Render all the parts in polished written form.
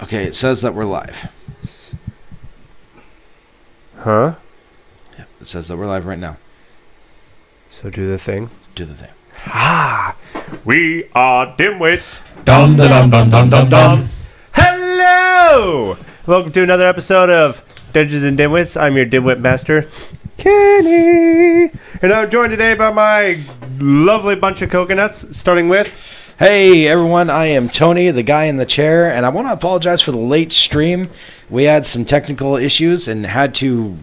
Okay, it says that we're live. Huh? Yeah, it says that we're live right now. So do the thing. Do the thing. Ah! We are Dimwitts. Dum da dum dum dum dum dum. Hello! Welcome to another episode of Dungeons and Dimwits. I'm your Dimwit Master, Kenny. And I'm joined today by my lovely bunch of coconuts, starting with... Hey everyone, I am Tony, the guy in the chair, and I want to apologize for the late stream. We had some technical issues and had to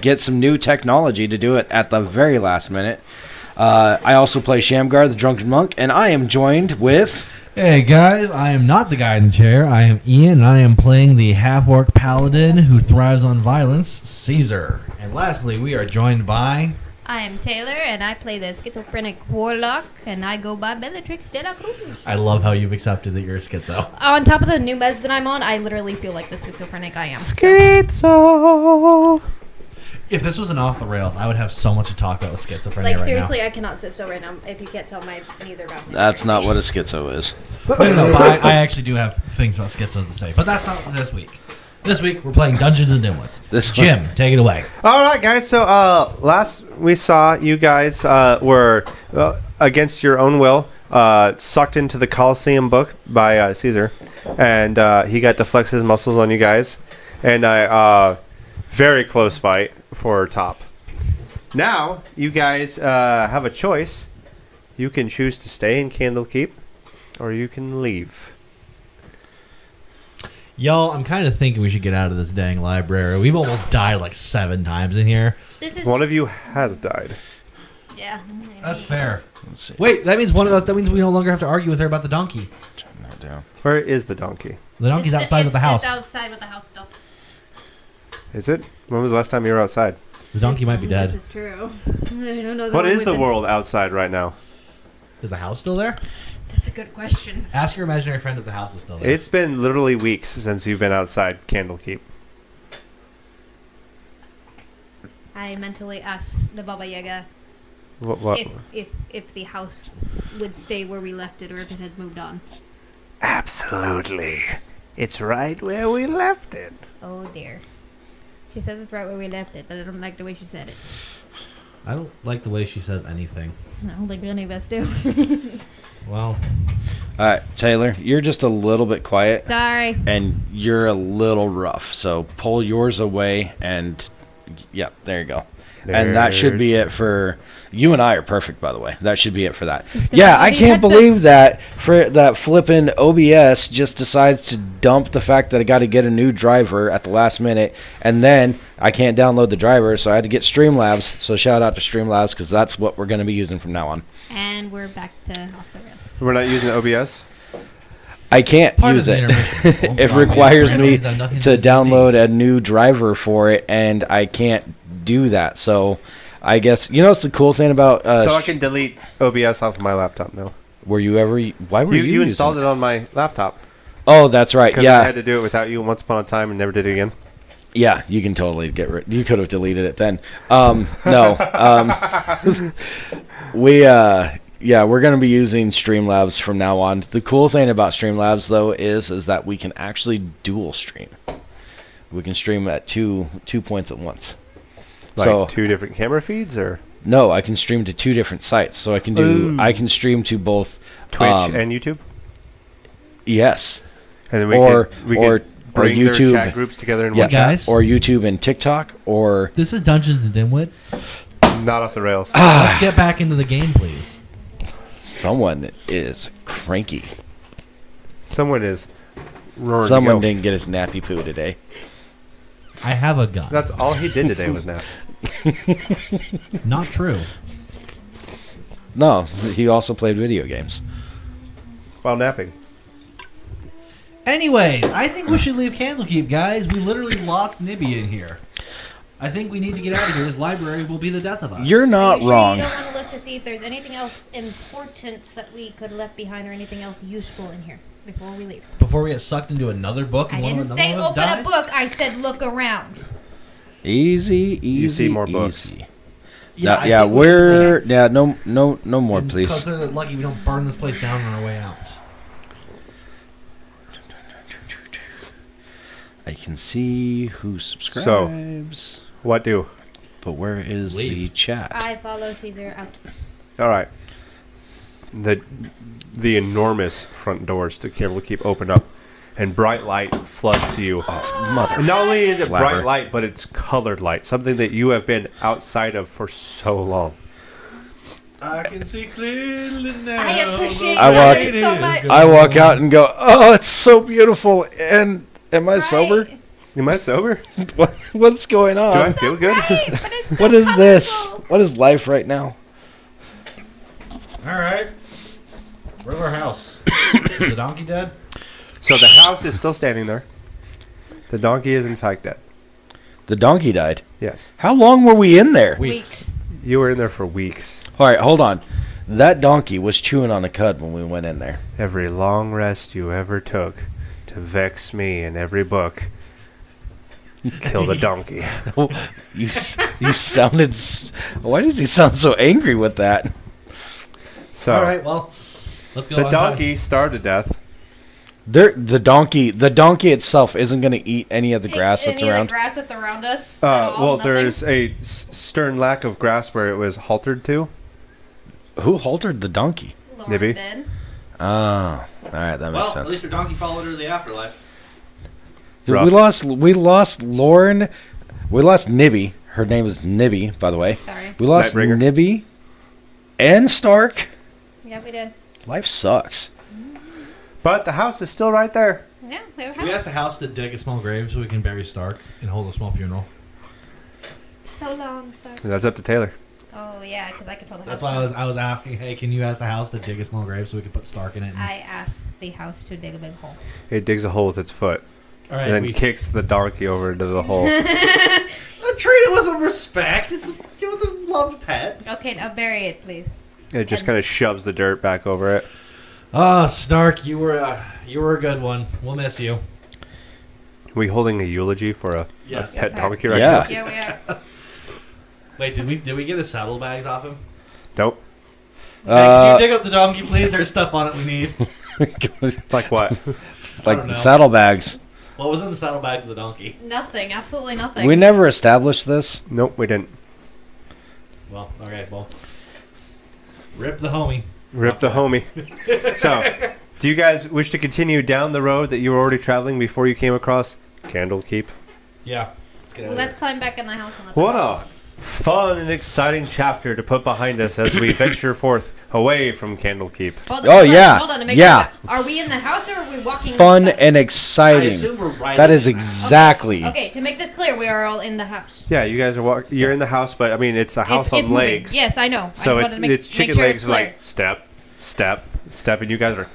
get some new technology to do it at the very last minute. I also play Shamgar, the Drunken Monk, and I am joined with... Hey guys, I am not the guy in the chair. I am Ian, and I am playing the half-orc paladin who thrives on violence, Caesar. And lastly, we are joined by... I am Taylor, and I play the schizophrenic warlock, and I go by Bellatrix de la Cruz. I love how you've accepted that you're a schizo. On top of the new meds that I'm on, I literally feel like the schizophrenic I am. Schizo! If this was an off the rails, I would have so much to talk about with schizophrenia Like, right seriously, I cannot sit still right now. If you can't tell, my knees are bouncing. That's not what a schizo is. now. No, but I actually do have things about schizos to say, but that's not this week. This week, we're playing Dungeons and Dimwits. Jim, take it away. All right, guys. So last we saw, you guys were, against your own will, sucked into the Colosseum book by Caesar. And he got to flex his muscles on you guys. And very close fight for top. Now, you guys have a choice. You can choose to stay in Candlekeep, or you can leave. Y'all, I'm kind of thinking we should get out of this dang library. We've almost died like 7 times in here. This is... One of you has died. Yeah. That's fair. Let's see. Wait, that means one of us. That means we no longer have to argue with her about the donkey. Turn that down. Where is the donkey? The donkey's outside with the house. It's outside with the house still. Is it? When was the last time you were outside? The donkey might be dead. This is true. Who knows What how is long the we've been- world outside right now? Is the house still there? That's a good question. Ask your imaginary friend if the house is still there. It's been literally weeks since you've been outside Candlekeep. I mentally asked the Baba Yaga What? if the house would stay where we left it or if it had moved on. Absolutely. It's right where we left it. Oh dear. She says it's right where we left it, but I don't like the way she said it. I don't like the way she says anything. I don't think any of us do. Well, All right, Taylor, you're just a little bit quiet, Sorry. and you're a little rough. So pull yours away, and yeah, there you go. And that should be it for... You and I are perfect, by the way. That should be it for that. Yeah, I can't believe that flippin' OBS just decides to dump the fact that I got to get a new driver at the last minute, and then I can't download the driver, so I had to get Streamlabs. So shout out to Streamlabs, because that's what we're going to be using from now on. And we're back to off the rails. We're not using OBS? I can't Part use of the it. intermission. It Oh, requires yeah. me Nothing to to do. download a new driver for it, and I can't do that. So I guess, you know what's the cool thing about... So I can delete OBS off of my laptop now. Were you ever... Why were you You installed using it on my laptop. Oh, that's right. Because Yeah. I had to do it without you once upon a time and never did it again. Yeah, you can totally get rid... You could have deleted it then. No. Yeah, we're going to be using Streamlabs from now on. The cool thing about Streamlabs, though, is that we can actually dual stream. We can stream at two points at once. Like So 2 different camera feeds, or no, I can stream to 2 different sites. So I can do... Ooh. I can stream to both... Twitch Um, and YouTube? Yes. And then we or could bring their YouTube. chat groups together in Yeah, one chat. Guys. or YouTube and TikTok, or... This is Dungeons and Dimwits. Not off the rails. Let's get back into the game, please. Someone is cranky. Someone is roaring Someone to go. didn't get his nappy poo today. I have a gun. That's all he did today was nap. Not true. No, he also played video games. While napping. Anyways, I think we should leave Candlekeep, guys. We literally lost Nibby in here. I think we need to get out of here. This library will be the death of us. You're not Are you wrong. Sure you don't want to look to see if there's anything else important that we could have left behind or anything else useful in here before we leave? Before we get sucked into another book I and didn't one say of us open dies? a book. I said look around. Easy, easy, see more books. easy. Yeah, Yeah, I think we should we're... take Yeah, no more, and please. Consider it lucky we don't burn this place down on our way out. I can see who subscribes. What do? But where is the Leave. chat? I follow Caesar out. All right. The enormous front doors to Candlekeep open up, and bright light floods to you. And not only is it Flabber. bright light, but it's colored light, something that you have been outside of for so long. I can see clearly now. I appreciate I walk- you so much. I walk out and go, oh, it's so beautiful. And am I Right. sober? Am I sober? What's going on? Do I feel good? Right, but it's so What is this? colorful. What is life right now? All right. Where's our house? Is the donkey dead? So the house is still standing there. The donkey is in fact dead. The donkey died. Yes. How long were we in there? Weeks. You were in there for weeks. All right, hold on. That donkey was chewing on a cud when we went in there. Every long rest you ever took to vex me in every book. Kill the donkey. You sounded. Why does he sound so angry with that? So All right, well, let's go the on donkey starved to death. The donkey itself isn't going to eat any of the grass that's Any of around. the grass that's around us? at all? Well, Nothing? there's a stern lack of grass where it was haltered to. Who haltered the donkey? Lauren Maybe. did. Oh, all right, that makes Well, at sense. least your donkey followed her to the afterlife. Rough. We lost Lauren. We lost Nibby. Her name is Nibby, by the way. Sorry. We lost Nightbringer. Nibby and Stark. Yeah, we did. Life sucks. But the house is still right there. Yeah, we have a We house. asked the house to dig a small grave so we can bury Stark and hold a small funeral. So long, Stark. That's up to Taylor. Oh, yeah, because I control the house. That's why I was asking, hey, can you ask the house to dig a small grave so we can put Stark in it? And, I asked the house to dig a big hole. It digs a hole with its foot all right, and then we kicks the donkey over into the hole. treat it with some respect. It was a loved pet. Okay, now bury it, please. It just kind of shoves the dirt back over it. Oh, Stark, you were a good one. We'll miss you. We holding a eulogy for a Yes. pet Yes, donkey right Yeah. Yeah, we are. Wait, did we get the saddlebags off him? now? Nope. Hey, can you dig up the donkey, please? There's stuff on it we need. Like what? Like don't the know. saddlebags. What was in the saddlebags of the donkey? Nothing, absolutely nothing. We never established this. Nope, we didn't. Well, okay, well. Rip the homie. Rip the homie. So, do you guys wish to continue down the road that you were already traveling before you came across Candlekeep? Yeah. Let's get out Well, of let's here. climb back in the house and let the What house a fun and exciting chapter to put behind us as we venture forth away from Candlekeep. Hold Oh, hold yeah, Hold on to make yeah. sure. Are we in the house or are we walking? Fun back? and I exciting. assume we're right That up is in the house. exactly. Okay, to make this clear, we are all in the house. Yeah, you guys are you're in the house, but I mean it's a house It's on moving. legs. Yes, I know. So I it's just wanted to it's make chicken sure legs it's clear. like step, step, step, and you guys are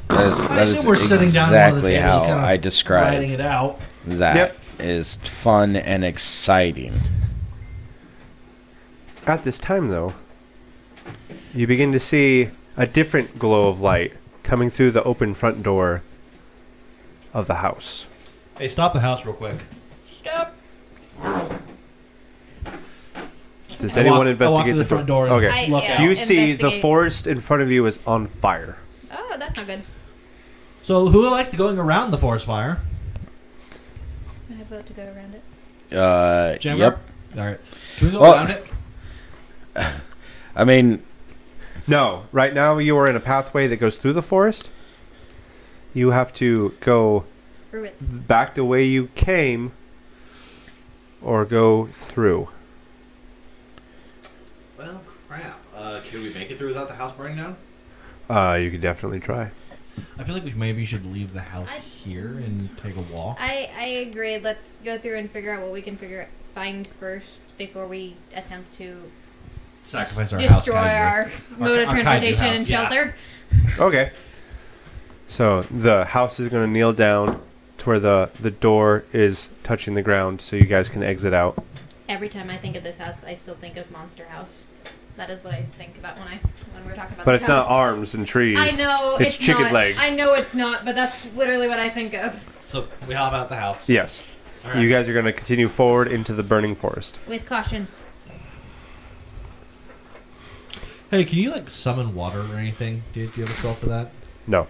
That is assume we're sitting down at one of the exactly tables how kinda I writing describe it out. that. Yep. Is fun and exciting. At this time, though, you begin to see a different glow of light coming through the open front door of the house. Hey, stop the house real quick. Stop. Does I anyone walk- I walk investigate to the the front door. Okay. I- Look yeah. out. You see the Investigate. forest in front of you is on fire. Oh, that's not good. So, who likes to going around the forest fire? I vote to go around it. Jammer? Yep. All right. Can we go Well- around it? I mean, No, right now you are in a pathway that goes through the forest. You have to go Through it. back the way you came or go through. Well, crap. Can we make it through without the house burning down? You could definitely try. I feel like we maybe should leave the house I- here and take a walk. I agree. Let's go through and figure out what we can find first before we attempt to Sacrifice our destroy house. our mode of our kaiju transportation house, and yeah. shelter. Okay. So the house is going to kneel down to where the door is touching the ground so you guys can exit out. Every time I think of this house, I still think of Monster House. That is what I think about when we're talking about. But this it's not house. arms and trees. I know It's chicken not. legs. I know it's not, but that's literally what I think of. So, we hop out the house. Yes. All right. You guys are going to continue forward into the burning forest. With caution. Hey, can you, like, summon water or anything? Do you have a spell for that? No.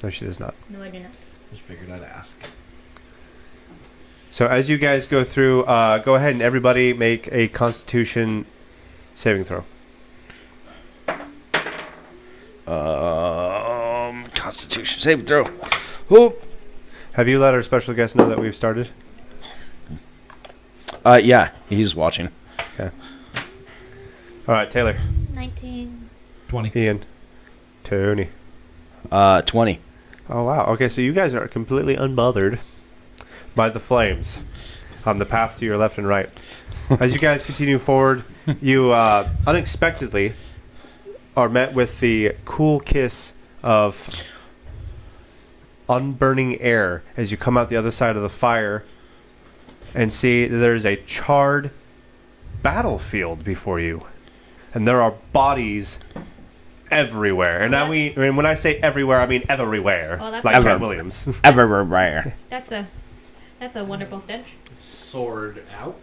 No, she does not. No, I do not. Just figured I'd ask. So as you guys go through, go ahead and everybody make a Constitution saving throw. Constitution saving throw. Whoop. Have you let our special guest know that we've started? Yeah, he's watching. Okay. All right, Taylor. 19. 20. Ian. Tony. 20. Oh, wow. Okay, so you guys are completely unbothered by the flames on the path to your left and right. As you guys continue forward, you unexpectedly are met with the cool kiss of unburning air as you come out the other side of the fire and see that there's a charred battlefield before you. And there are bodies everywhere. And now when I say everywhere, I mean everywhere. Oh, that's like ever. Cat Williams. Everywhere. That's a wonderful stench. Sword out.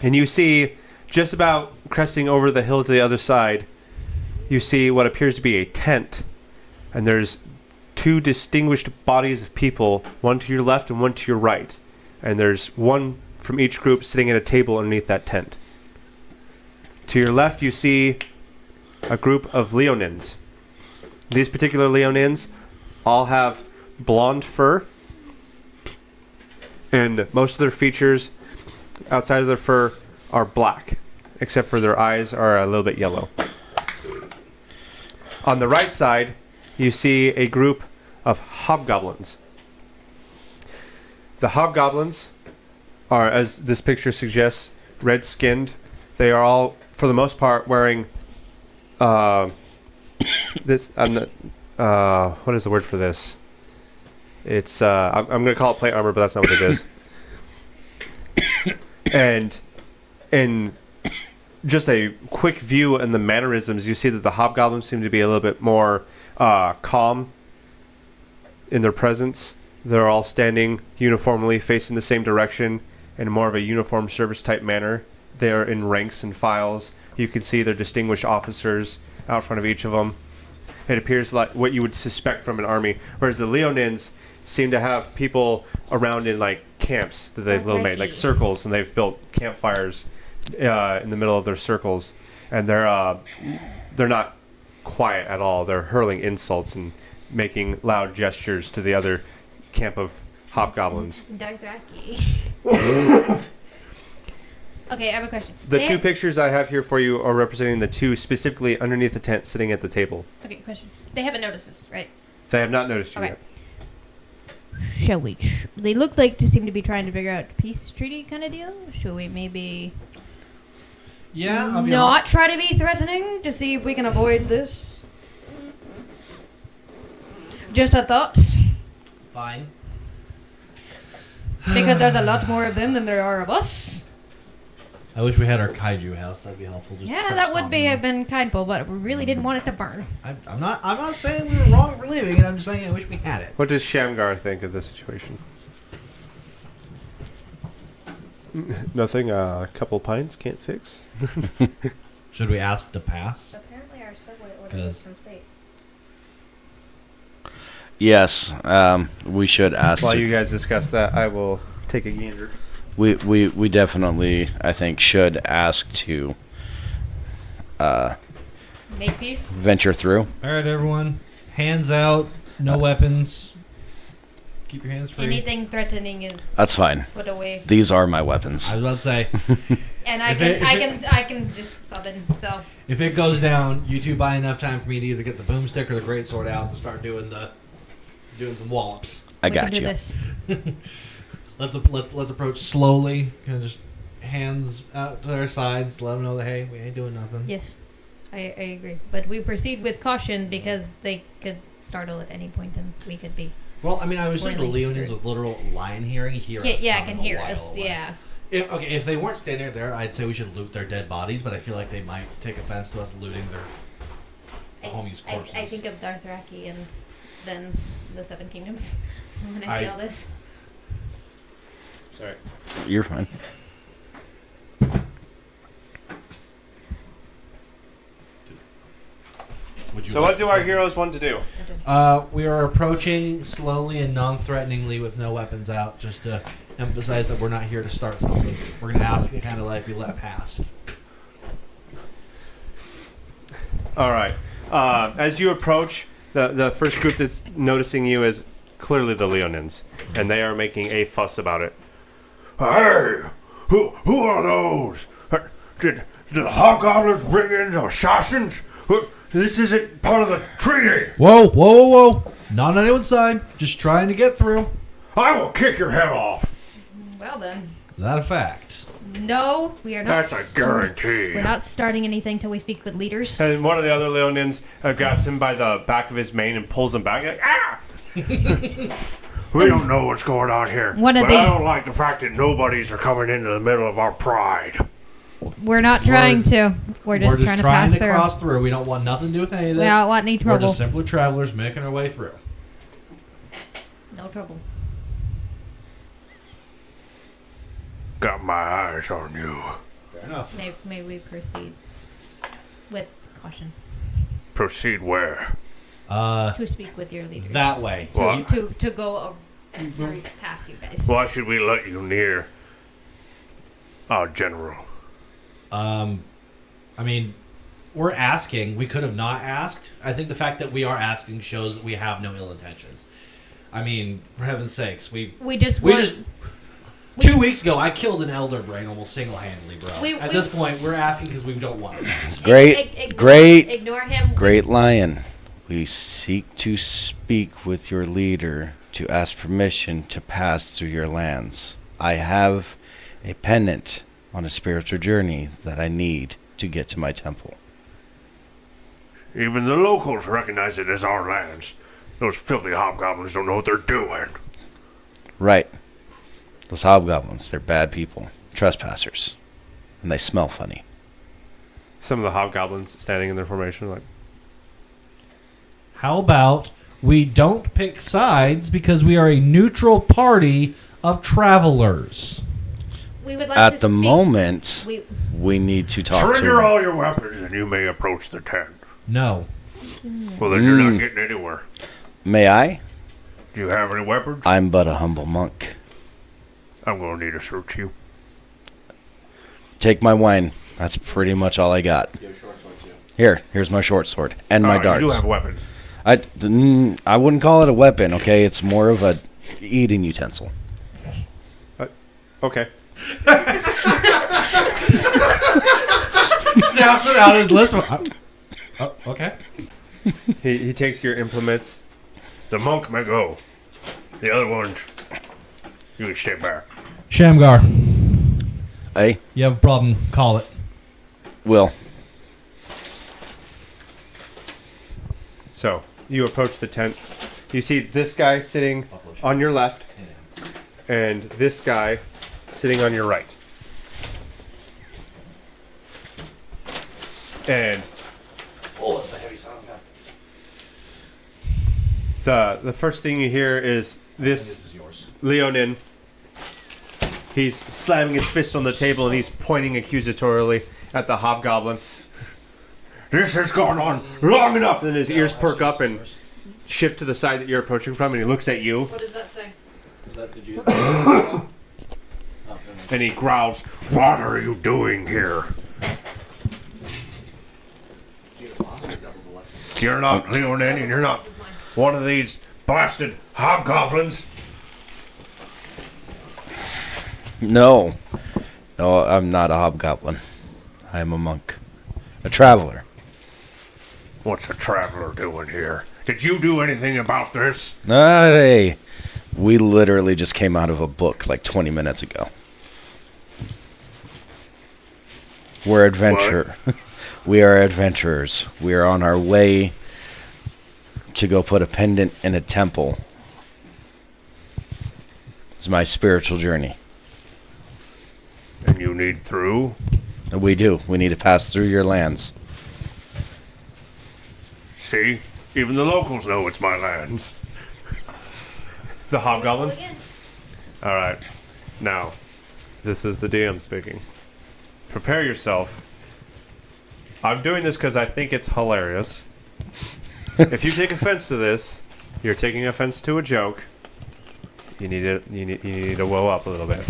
And you see, just about cresting over the hill to the other side, you see what appears to be a tent. And there's two distinguished bodies of people, one to your left and one to your right. And there's one from each group sitting at a table underneath that tent. To your left, you see a group of Leonins. These particular Leonins all have blonde fur, and most of their features outside of their fur are black, except for their eyes are a little bit yellow. On the right side, you see a group of hobgoblins. The hobgoblins are, as this picture suggests, red-skinned. They are all, for the most part, wearing this. What is the word for this? It's I'm going to call it plate armor, but that's not what it is. And in just a quick view in the mannerisms, you see that the hobgoblins seem to be a little bit more calm in their presence. They're all standing uniformly, facing the same direction in more of a uniform service type manner. They are in ranks and files. You can see their distinguished officers out front of each of them. It appears like what you would suspect from an army, whereas the Leonins seem to have people around in like camps that they've little made, like circles, and they've built campfires in the middle of their circles, and they're not quiet at all. They're hurling insults and making loud gestures to the other camp of hobgoblins. Dothraki. Okay, I have a question. The two pictures I have here for you are representing the two specifically underneath the tent sitting at the table. Okay, question. They haven't noticed this, right? They have not noticed you Okay. yet. Shall we? They look like to seem to be trying to figure out peace treaty kind of deal. Shall we maybe Yeah, I'll be not try to be threatening to see if we can avoid this? Just a thought. fine. Because there's a lot more of them than there are of us. I wish we had our kaiju house. That'd be helpful. Just Yeah, start that would stomping have them. been kindful, but we really didn't want it to burn. I'm not saying we were wrong for leaving it. I'm just saying I wish we had it. What does Shamgar think of this situation? Nothing a couple pints can't fix. Should we ask to pass? Apparently our subway order Because- was complete. Yes, we should ask. While you guys discuss that, I will take a gander. We definitely, I think, should ask to Make peace? venture through. All right, everyone. Hands out. No weapons. Keep your hands free. Anything threatening is That's fine. put away. These are my weapons. I was about to say, And I If I can just summon, so. if it goes down, you two buy enough time for me to either get the boomstick or the greatsword out and start doing some wallops. I we got can do you. this. Let's approach slowly. Kind of just hands out to their sides. Let them know that hey, we ain't doing nothing. Yes, I agree. But we proceed with caution because they could startle at any point and we could be. Well, I mean, I was thinking the Boiling Leonins screwed. with literal lion hearing hear us. Yeah, coming can hear a while us. away. Yeah. If they weren't standing there, I'd say we should loot their dead bodies. But I feel like they might take offense to us looting their homies' corpses. I think of Dothraki and then the Seven Kingdoms when I see all this. Sorry. You're fine. So what do our heroes want to do? We are approaching slowly and non-threateningly with no weapons out, just to emphasize that we're not here to start something. We're going to ask to kind of like be let past. All right. As you approach, the first group that's noticing you is clearly the Leonins, and they are making a fuss about it. Hey, who are those? Did the hobgoblins bring in the assassins? This isn't part of the treaty. Whoa, whoa, whoa, whoa. Not on anyone's side. Just trying to get through. I will kick your head off. Well then. Is that a fact? No, we are not. That's a guarantee. We're not starting anything till we speak with leaders. And one of the other Leonins grabs him by the back of his mane and pulls him back. Like, ah! We don't know what's going on here. One of but the- I don't like the fact that nobodies are coming into the middle of our pride. We're not trying to. We're just trying to pass through. cross through. We don't want nothing to do with any of this. We don't want any We're trouble. just simply travelers making our way through. No trouble. Got my eyes on you. Fair enough. May we proceed with caution Proceed where? to speak with your leaders. That way. What? To go past you guys. Why should we let you near our general? I mean, we're asking. We could have not asked. I think the fact that we are asking shows that we have no ill intentions. I mean, for heaven's sakes, We just want. 2 weeks ago, I killed an elder brain almost single-handedly, bro. We- At we- this point, we're asking because we don't want that. Ignore him. Great lion. We seek to speak with your leader to ask permission to pass through your lands. I have a pendant on a spiritual journey that I need to get to my temple. Even the locals recognize it as our lands. Those filthy hobgoblins don't know what they're doing. Right. Those hobgoblins, they're bad people. Trespassers. And they smell funny. Some of the hobgoblins standing in their formation like, How about we don't pick sides because we are a neutral party of travelers? We would like At to the speak. moment, We we need to talk Surrender to all your weapons and you may approach the tent. No. Well, then you're not getting anywhere. May I? Do you have any weapons? I'm but a humble monk. I'm going to need to search you. Take my wine. That's pretty much all I got. Here's my short sword and my All right, darts. You do have weapons. I wouldn't call it a weapon, okay? It's more of a eating utensil. okay. Snaps it out his list. Okay. He takes your implements. The monk may go. The other ones, you can stay back. Shamgar, Hey, you have a problem, call it. Will. So you approach the tent. You see this guy sitting on your left, and this guy sitting on your right. And the first thing you hear is this Leonin. He's slamming his fist on the table and he's pointing accusatorily at the hobgoblin. This has gone on long enough. And then his ears perk up and shift to the side that you're approaching from, and he looks at you What does that say? and he growls, What are you doing here? You're not Leonin, and you're not This is mine. one of these blasted hobgoblins. No. No, I'm not a hobgoblin. I am a monk. A traveler. What's a traveler doing here? Did you do anything about this? Hey. We literally just came out of a book like 20 minutes ago. We're We are adventurers. We are on our way to go put a pendant in a temple. It's my spiritual journey. And you need through? We do. We need to pass through your lands. See? Even the locals know it's my lands. the hobgoblin. Again. All right. Now, this is the DM speaking. Prepare yourself. I'm doing this because I think it's hilarious. If you take offense to this, you're taking offense to a joke. You need to woe up a little bit.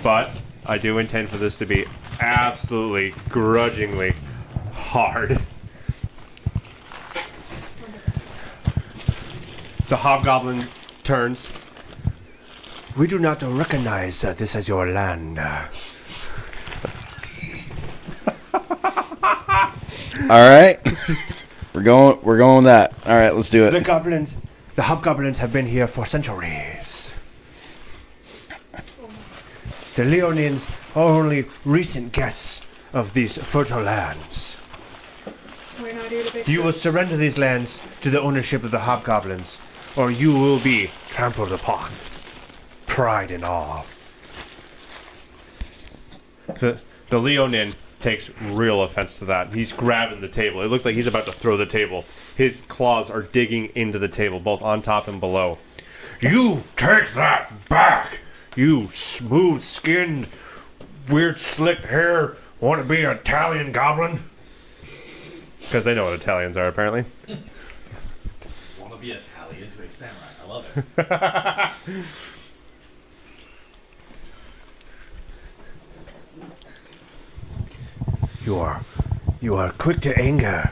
But I do intend for this to be absolutely grudgingly hard. The hobgoblin turns. We do not recognize this as your land. All right. We're going with that. All right, let's do it. The hobgoblins have been here for centuries. The Leonians are only recent guests of these fertile lands. We're not here to pick You will surrender these lands to the ownership of the hobgoblins, or you will be trampled upon. Pride and all. The Leonin takes real offense to that. He's grabbing the table. It looks like he's about to throw the table. His claws are digging into the table, both on top and below. You take that back! You smooth-skinned, weird slicked hair, want to be an Italian goblin? Because they know what Italians are, apparently. Want to be Italian to a samurai. I love it. You are quick to anger,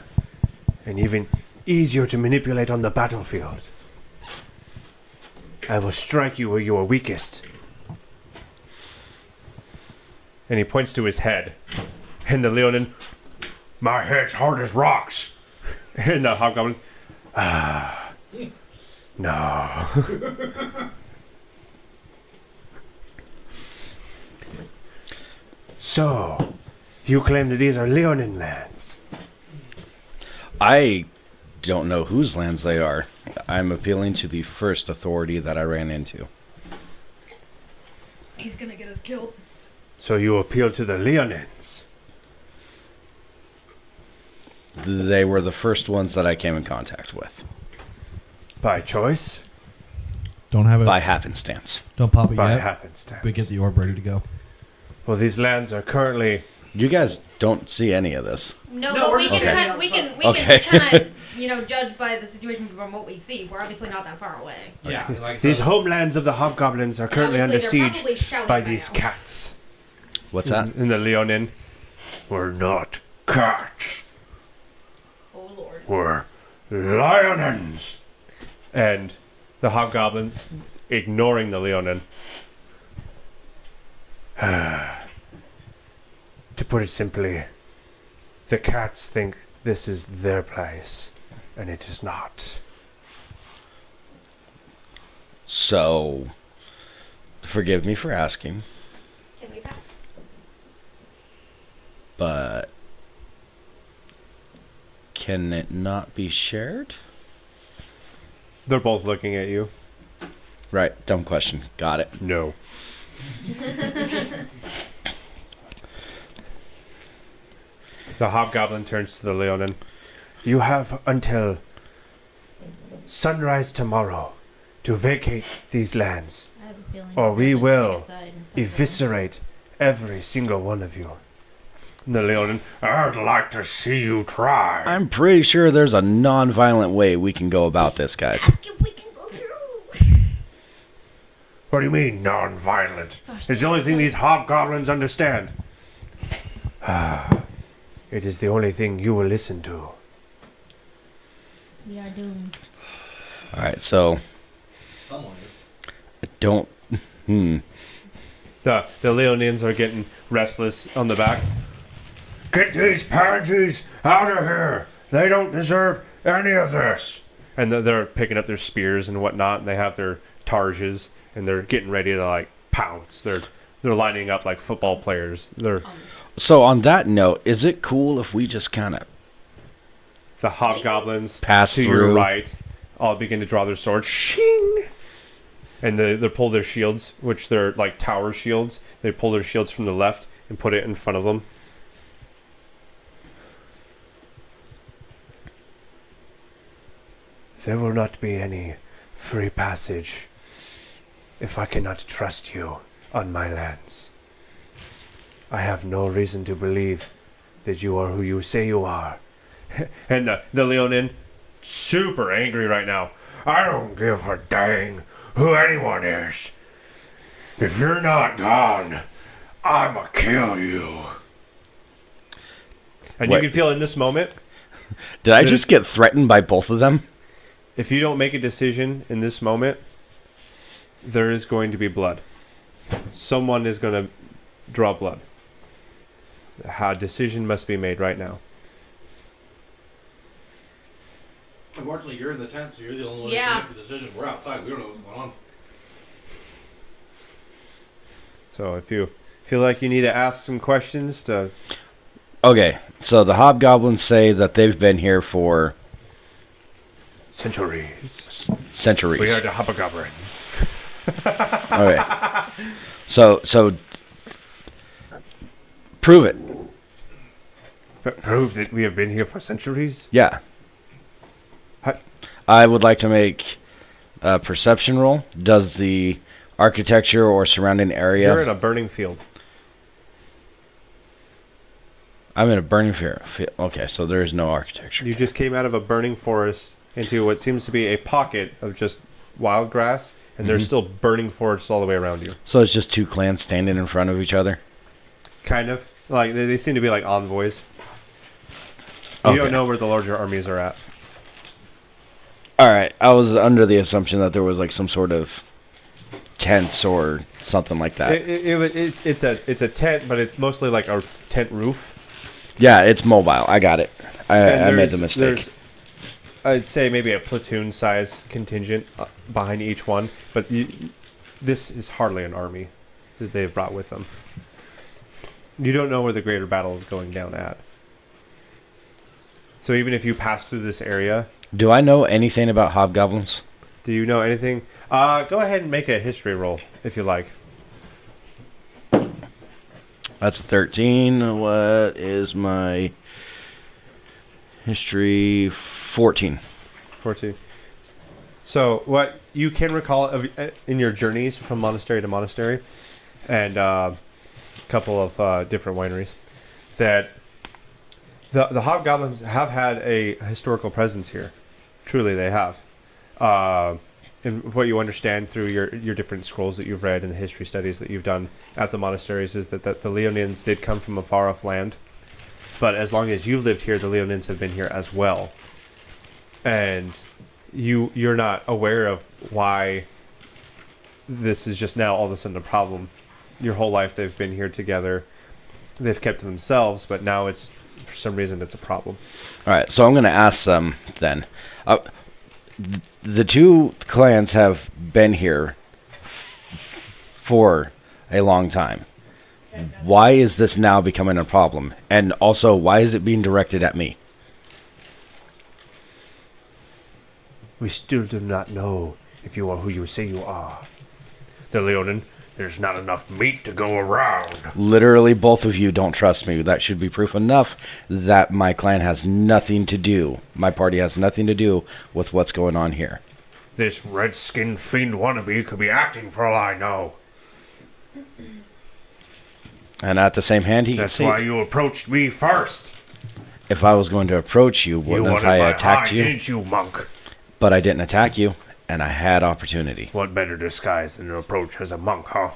and even easier to manipulate on the battlefield. I will strike you where you are weakest. And he points to his head. And the Leonin, my head's hard as rocks. And the hobgoblin, no. So, you claim that these are Leonin lands? I don't know whose lands they are. I'm appealing to the first authority that I ran into. He's gonna get us killed. So you appeal to the Leonins? They were the first ones that I came in contact with. By choice? Don't have it. By happenstance. Don't pop it By yet. happenstance. We get the orb ready to go. Well, these lands are currently... You guys don't see any of this. No, No, but we're we just can okay. kind we can Okay. kind of judge by the situation from what we see. We're obviously not that far away. Yeah. Like I These said, homelands of the hobgoblins are currently under Obviously, they're siege probably shouting by by these now. cats. What's that? In the Leonin. We're not cats. Oh lord. We're Lionins. And the hobgoblins, ignoring the Leonin. To put it simply, the cats think this is their place, and it is not. So, forgive me for asking, Can we pass? but can it not be shared? They're both looking at you. Right, dumb question. Got it. No. The hobgoblin turns to the Leonin. You have until sunrise tomorrow to vacate these lands, I have a feeling. or we we're will gonna decide and fight eviscerate every single one of you. The Leonin, I'd like to see you try. I'm pretty sure there's a non-violent way we can go about this, guys. ask if we can go through. What do you mean, non-violent? It's the only thing these hobgoblins understand. It is the only thing you will listen to. We are doomed. All right, so someone is. don't. The Leonins are getting restless on the back. Get these pansies out of here! They don't deserve any of this! And they're picking up their spears and whatnot, and they have their targes, and they're getting ready to, like, pounce. They're lining up like football players. So on that note, is it cool if we just kind of The hobgoblins pass to through? your right all begin to draw their swords. Shing! And they pull their shields, which they're like tower shields. They pull their shields from the left and put it in front of them. There will not be any free passage if I cannot trust you on my lands. I have no reason to believe that you are who you say you are. And the Leonin, super angry right now. I don't give a dang who anyone is. If you're not gone, I'ma kill you. And What? you can feel in this moment, Did I just get threatened by both of them? if you don't make a decision in this moment, there is going to be blood. Someone is going to draw blood. A decision must be made right now. Unfortunately, you're in the tent, so you're the only one Yeah. who can make the decision. We're outside. We don't know what's going on. So if you feel like you need to ask some questions to... Okay, so the hobgoblins say that they've been here for Centuries. centuries. We are the hobgoblins. Okay. So prove it. Prove that we have been here for centuries? Yeah. What? I would like to make a perception roll. Does the architecture or surrounding area... You're in a burning field. I'm in a burning field. Okay, so there is no architecture. You just came out of a burning forest into what seems to be a pocket of just wild grass, and there's still burning forests all the way around you. So it's just two clans standing in front of each other? Kind of. Like, they seem to be like envoys. You Okay. don't know where the larger armies are at. Alright, I was under the assumption that there was like some sort of tents or something like that. It's a tent, but it's mostly like a tent roof. Yeah, it's mobile. I got it. I And made the there's- mistake. there's, I'd say maybe a platoon size contingent behind each one, but this is hardly an army that they've brought with them. You don't know where the greater battle is going down at. So even if you pass through this area, Do I know anything about hobgoblins? do you know anything? Go ahead and make a history roll if you like. That's a 13. What is my history? 14. 14. So what you can recall of in your journeys from monastery to monastery, and a couple of different wineries, that the hobgoblins have had a historical presence here. Truly, they have. And what you understand through your different scrolls that you've read and the history studies that you've done at the monasteries is that the Leonins did come from a far off land. But as long as you've lived here, the Leonins have been here as well. And you're not aware of why this is just now all of a sudden a problem. Your whole life they've been here together. They've kept to themselves, but now it's, for some reason, it's a problem. Alright, so I'm going to ask them then. The two clans have been here for a long time. Why is this now becoming a problem? And also, why is it being directed at me? We still do not know if you are who you say you are. The Leonin, there's not enough meat to go around. Literally, both of you don't trust me. That should be proof enough that my clan has nothing to do. My party has nothing to do with what's going on here. This red-skinned fiend wannabe could be acting for all I know. And at the same hand, he That's see, why you approached me first. if I was going to approach you, You wouldn't wanted if I my attacked eye, you? didn't you, monk? But I didn't attack you, and I had opportunity. What better disguise than to approach as a monk, huh?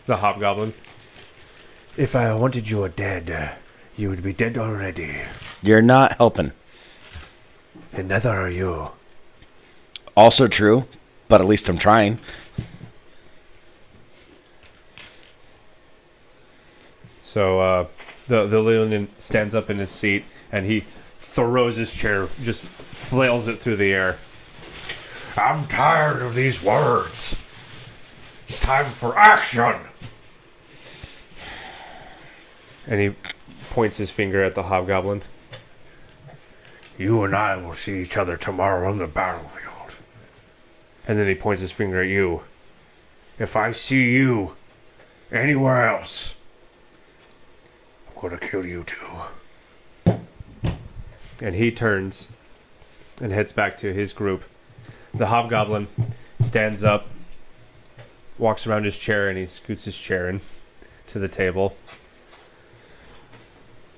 The hobgoblin. If I wanted you dead, you would be dead already. You're not helping. And neither are you. Also true, but at least I'm trying. So the Leonin stands up in his seat and he throws his chair, just flails it through the air. I'm tired of these words. It's time for action. And he points his finger at the hobgoblin. You and I will see each other tomorrow on the battlefield. And then he points his finger at you. If I see you anywhere else, I'm gonna kill you too. And he turns and heads back to his group. The hobgoblin stands up, walks around his chair, and he scoots his chair in to the table.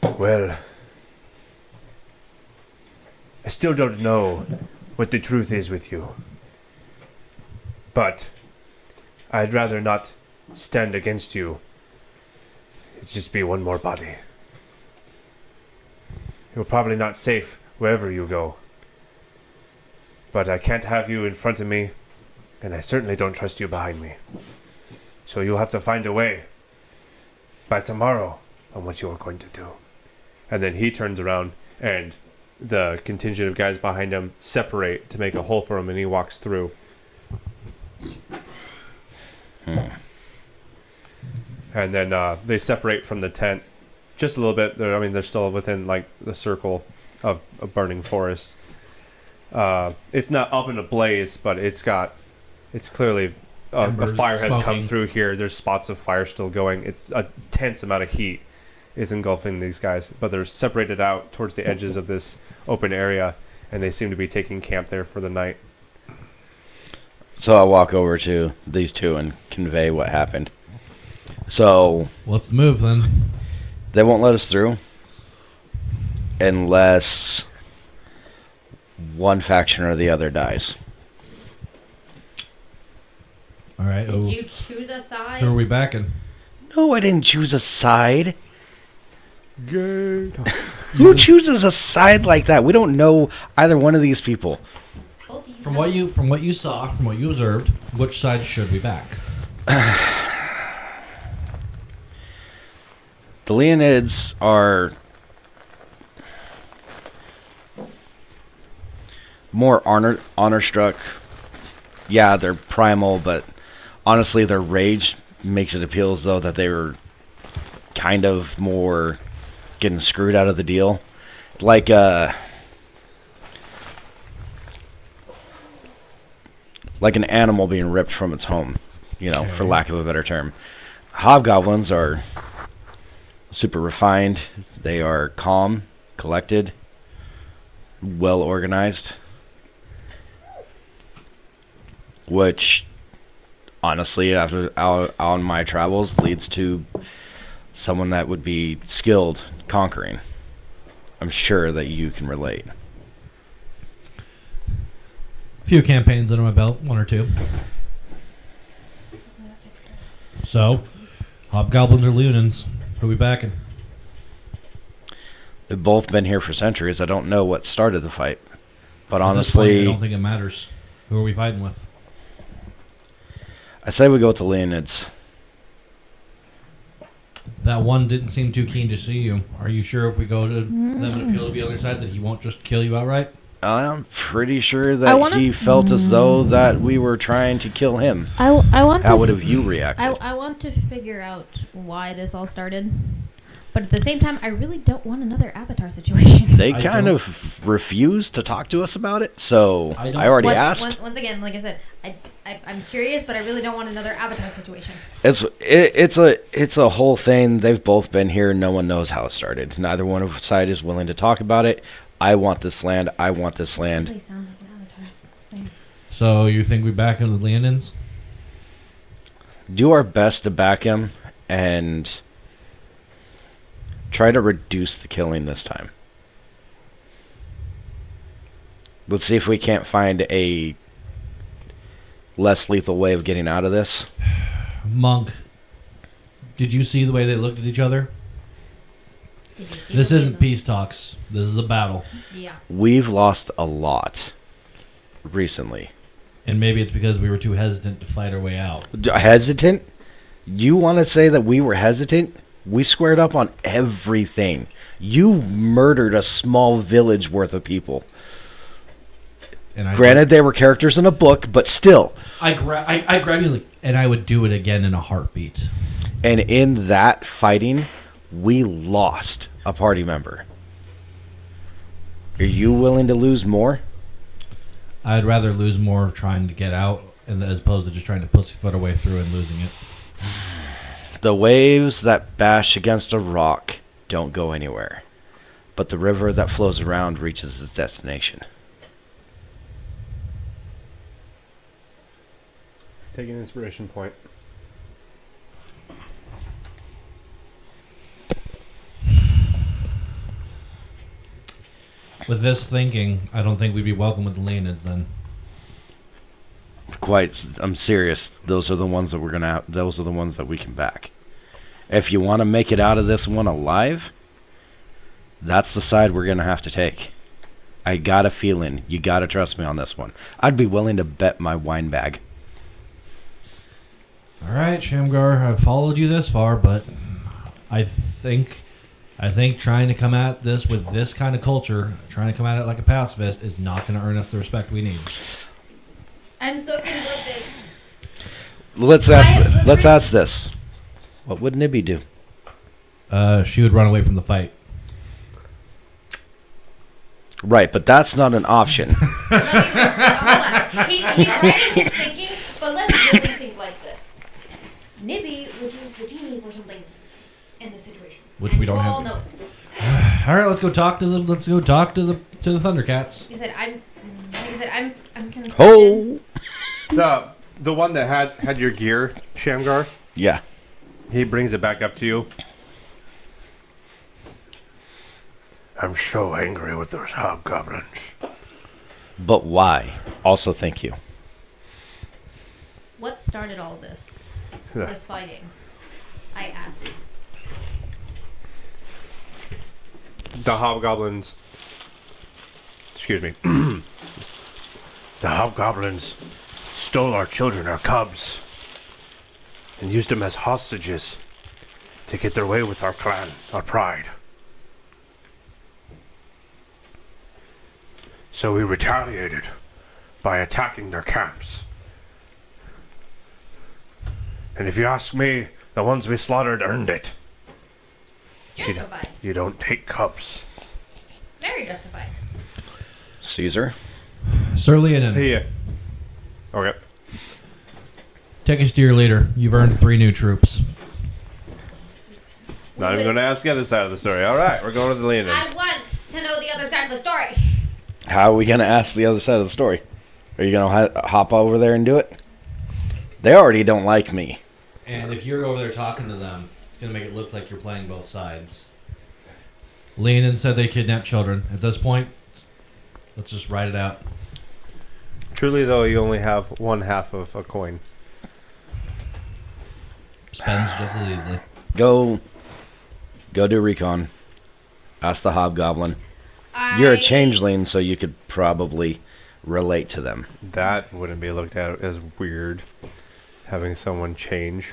Well, I still don't know what the truth is with you. But I'd rather not stand against you. It'd just be one more body. You're probably not safe wherever you go. But I can't have you in front of me, and I certainly don't trust you behind me. So you'll have to find a way by tomorrow on what you're going to do. And then he turns around, and the contingent of guys behind him separate to make a hole for him, and he walks through. And then they separate from the tent just a little bit. They're still within like the circle of a burning forest. It's not up in a blaze, but it's clearly the Embers, fire has come smoking. through here. There's spots of fire still going. It's a tense amount of heat is engulfing these guys, but they're separated out towards the edges of this open area, and they seem to be taking camp there for the night. So I walk over to these two and convey what happened. So What's the move then? they won't let us through unless one faction or the other dies. All right. Did you choose a side? Who are we backing? No, I didn't choose a side. Good. Who chooses a side like that? We don't know either one of these people. Both of you From know. what you saw, from what you observed, which side should we back? The Leonids are more honor struck. Yeah, they're primal, but honestly, their rage makes it appeal as though that they were kind of more getting screwed out of the deal, like an animal being ripped from its home, for lack of a better term. Hobgoblins are super refined. They are calm, collected, well organized, which honestly, after out on my travels, leads to someone that would be skilled conquering. I'm sure that you can relate. A few campaigns under my belt, one or two. So, hobgoblins or Leonins? Who are we backing? They've both been here for centuries. I don't know what started the fight, but At this point, I honestly, don't think it matters. Who are we fighting with? I say we go with the Leonids. That one didn't seem too keen to see you. Are you sure if we go to them and appeal to the other side that he won't just kill you outright? I'm pretty sure that wanna- he felt as though that we were trying to kill him. I want How to would have you reacted? I want to figure out why this all started, but at the same time, I really don't want another Avatar situation. They I kind don't- of refused to talk to us about it, so I I, don't- already asked. Once again, like I said, I'm curious, but I really don't want another Avatar situation. It's a whole thing. They've both been here. No one knows how it started. Neither one of side is willing to talk about it. I want this land. I want this This land. really sounds like an Avatar thing. So you think we back into the Leonins? Do our best to back him and try to reduce the killing this time. Let's see if we can't find a less lethal way of getting out of this. Monk, did you see the way they looked at each other? Did you see This the way isn't the- peace talks. This is a battle. Yeah. We've lost a lot recently. And maybe it's because we were too hesitant to fight our way out. Hesitant? You want to say that we were hesitant? We squared up on everything. You murdered a small village worth of people. And I Granted, they were characters in a book, but still. I grabbed you, and I would do it again in a heartbeat. And in that fighting, we lost a party member. Are you willing to lose more? I'd rather lose more trying to get out, and as opposed to just trying to pussyfoot our way through and losing it. The waves that bash against a rock don't go anywhere, but the river that flows around reaches its destination. Take an inspiration point. With this thinking, I don't think we'd be welcome with the Leonids then. Of I'm serious. Those are the ones that those are the ones that we can back. If you want to make it out of this one alive, that's the side we're going to have to take. I got a feeling. You got to trust me on this one. I'd be willing to bet my wine bag. All right, Shamgar, I've followed you this far, but I think trying to come at this with this kind of culture, trying to come at it like a pacifist, is not going to earn us the respect we need. I'm so conflicted. Let's ask this. What would Nibby do? She would run away from the fight. Right, but that's not an option. Hold on. He's right in his thinking, but let's really think like this. Nibby would use the genie for something in this situation, which we don't all have. know. All right, let's go talk to the Thundercats. He said, I'm conflicted. Oh, The one that had your gear, Shamgar, yeah. he brings it back up to you. I'm so angry with those hobgoblins. But why? Also, thank you. What started all this? This fighting? I asked. The hobgoblins. Excuse me. The hobgoblins stole our children, our cubs, and used them as hostages to get their way with our clan, our pride. So we retaliated by attacking their camps. And if you ask me, the ones we slaughtered earned it. Justified. You don't take cubs. Very justified. Caesar? Sir Leonin, Yeah. Okay. take us to your leader. You've earned 3 new troops. Not even going to ask the other side of the story. All right, we're going to the I Leonids. want to know the other side of the story. How are we going to ask the other side of the story? Are you going to hop over there and do it? They already don't like me. And if you're over there talking to them, it's going to make it look like you're playing both sides. Leonin said they kidnapped children. At this point, let's just write it out. Truly, though, you only have one half of a coin. Spends just as easily. Go do recon. Ask the hobgoblin. You're a changeling, so you could probably relate to them. That wouldn't be looked at as weird, having someone change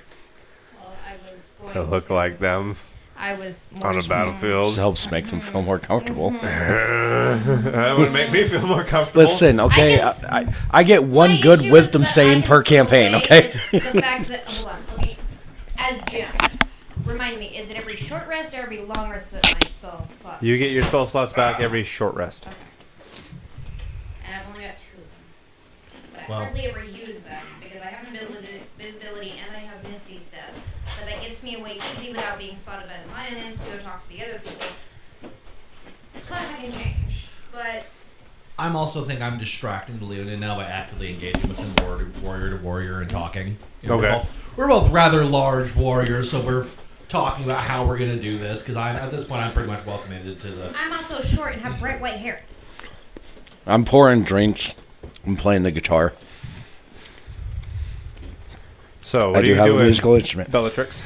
Well, I was to going look like them I was on a It battlefield. helps make them feel more comfortable. That would make me feel more comfortable. Listen, okay, I I get one My good issue wisdom is that saying I per can still campaign, play okay? is the fact that hold on, let me as Jim. Remind me, is it every short rest or every long rest that my spell slots? You get your spell slots back every short rest. Okay. And I've only got 2 of them. But I Wow. hardly ever use them because I have invisibility and I have Misty stuff. But that gets me away easy without being spotted by the lions to go talk to the other people. Plus I can change. But I'm also think I'm distracting the Leonin now by actively engaging with him warrior to warrior and talking. You know, Okay. we're both rather large warriors, so we're talking about how we're going to do this, because at this point I'm pretty much well committed to the... I'm also short and have bright white hair. I'm pouring drinks. I'm playing the guitar. So, I what are do you have a doing, musical instrument. Bellatrix?